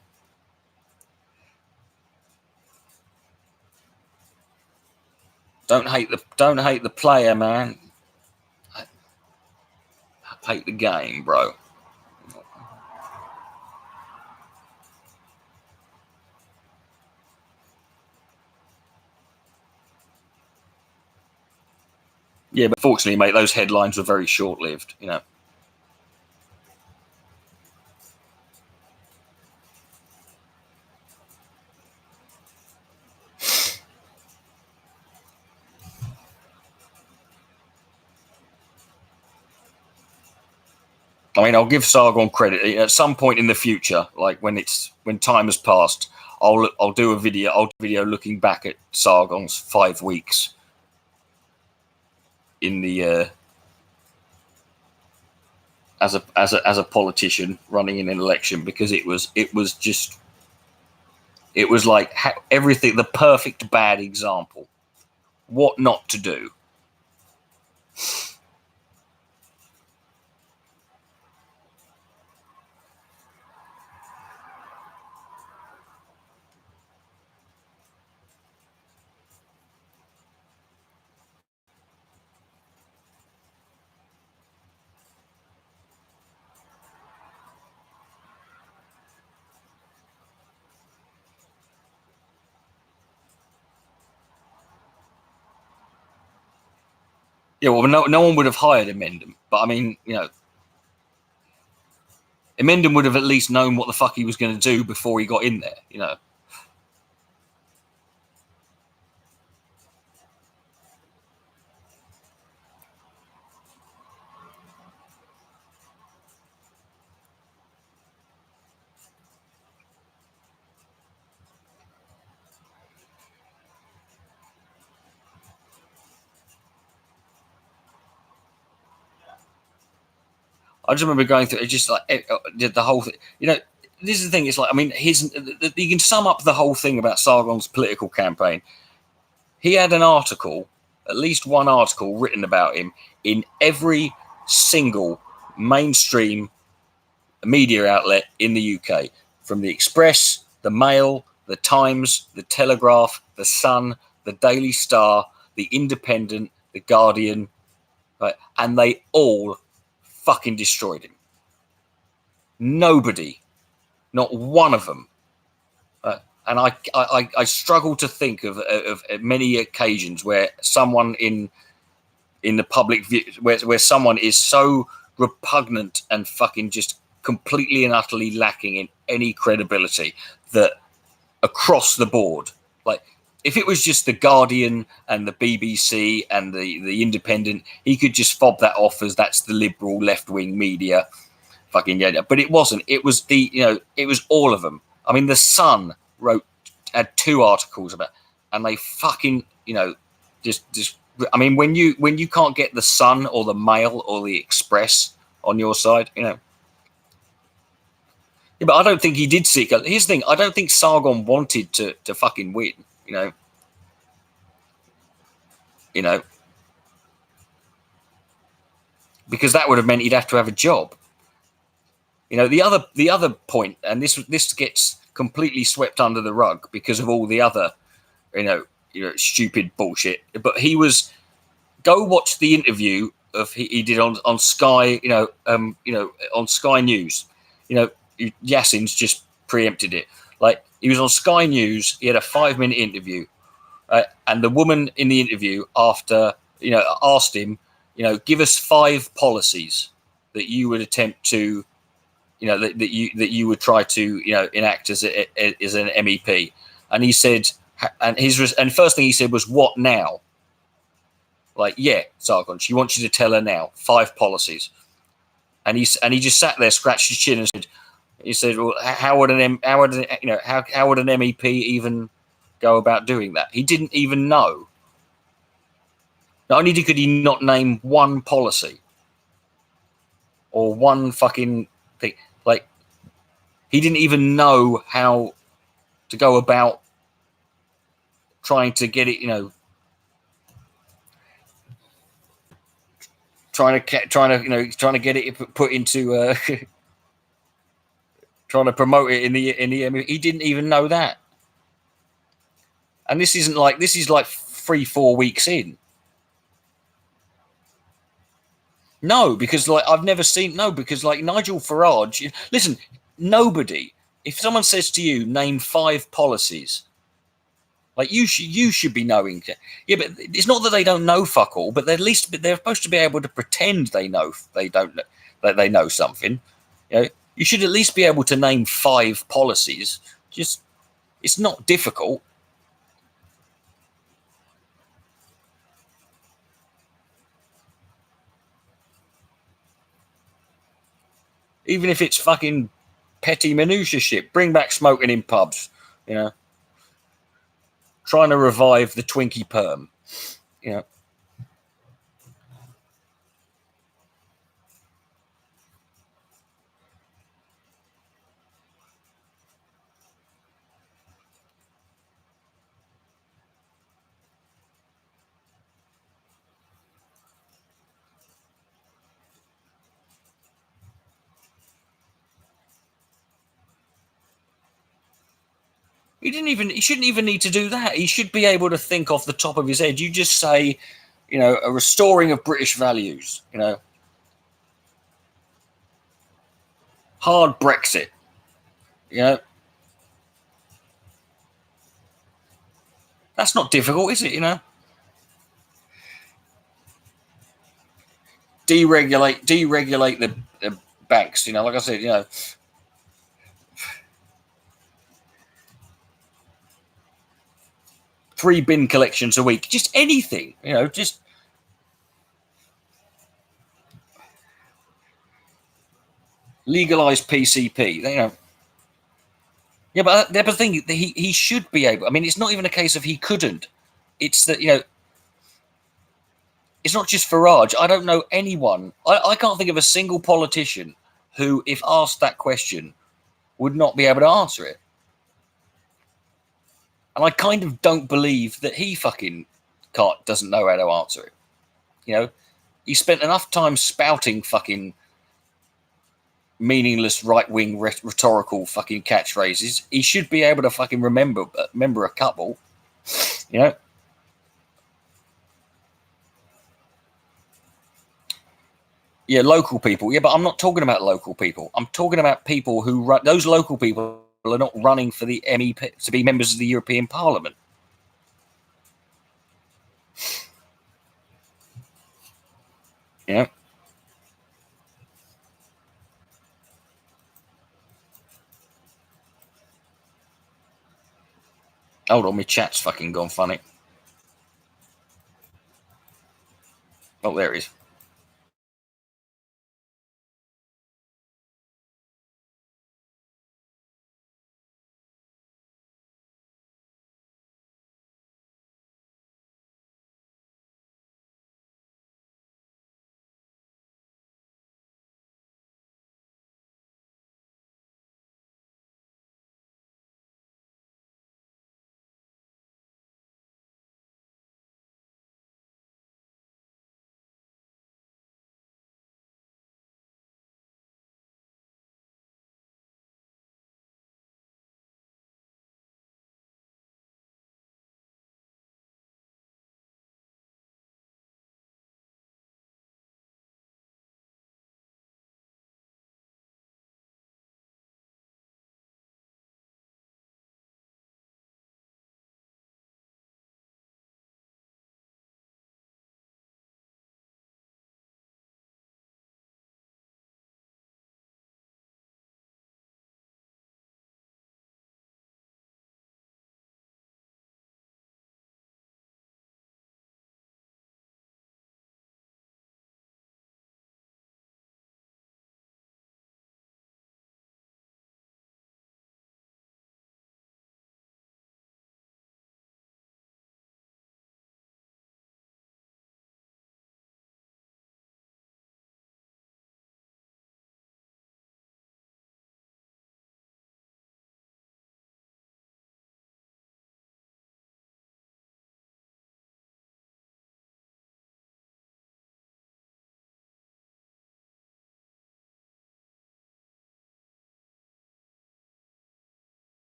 Don't hate the player, man. Hate the game, bro. Yeah, but fortunately, mate, those headlines were very short-lived. You know. I mean, I'll give Sargon credit. At some point in the future, like when time has passed, I'll do a video looking back at Sargon's 5 weeks in the as a politician running in an election, because it was like everything, the perfect bad example. What not to do. Yeah, well, no one would have hired Emendon, but I mean, Emendon would have at least known what the fuck he was going to do before he got in there. I just remember going through it, just like the whole thing. This is the thing. It's like, I mean, you can sum up the whole thing about Sargon's political campaign. He had an article, at least one article written about him in every single mainstream media outlet in the UK, from the Express, the Mail, the Times, the Telegraph, the Sun, the Daily Star, the Independent, the Guardian, right? And they all fucking destroyed him. Nobody, not one of them. And I struggle to think of many occasions where someone in the public view, where someone is so repugnant and fucking just completely and utterly lacking in any credibility that across the board, like if it was just the Guardian and the BBC and the Independent, he could just fob that off as that's the liberal left wing media. Fucking yeah, but it wasn't. It was it was all of them. I mean, the Sun had 2 articles about, and they fucking just. I mean, when you can't get the Sun or the Mail or the Express on your side, Yeah, but I don't think he did seek. Here's the thing: I don't think Sargon wanted to fucking win. You know, because that would have meant he'd have to have a job. The other point, and this gets completely swept under the rug because of all the other, stupid bullshit. But go watch the interview he did on Sky, on Sky News. Yassin's just preempted it. Like, he was on Sky News, he had a 5-minute interview, and the woman in the interview after, asked him, give us 5 policies that you would attempt to, that you would try to, enact as an MEP. And he said, and first thing he said was, what now? Like, yeah, Sargon, she wants you to tell her now 5 policies. And he just sat there, scratched his chin, and said, well, how would an MEP even go about doing that? He didn't even know. Not only could he not name one policy or one fucking thing, like, he didn't even know how to go about trying to get it, trying to get it put into, trying to promote it in the. He didn't even know that, and this is like 3-4 weeks in. No, because I've never seen because Nigel Farage. Listen, nobody. If someone says to you, name 5 policies, like you should be knowing. Yeah, but it's not that they don't know fuck all, but at least they're supposed to be able to pretend they know. They don't know that they know something. You should at least be able to name 5 policies. Just, it's not difficult. Even if it's fucking petty minutia shit. Bring back smoking in pubs. Trying to revive the Twinkie perm. He shouldn't even need to do that. He should be able to think off the top of his head. You just say, a restoring of British values, hard Brexit, That's not difficult, is it, deregulate the banks. Like I said, 3 bin collections a week, just anything, just legalize PCP. Yeah, but the thing, he should be able. I mean, it's not even a case of he couldn't. It's that it's not just Farage. I don't know anyone. I can't think of a single politician who, if asked that question, would not be able to answer it. And I kind of don't believe that he fucking doesn't know how to answer it. He spent enough time spouting fucking meaningless right-wing rhetorical fucking catchphrases. He should be able to fucking remember a couple. Yeah, local people. Yeah, but I'm not talking about local people. I'm talking about people who run. Those local people are not running for the MEP to be members of the European Parliament. Yeah. Hold on, my chat's fucking gone funny. Oh, there it is.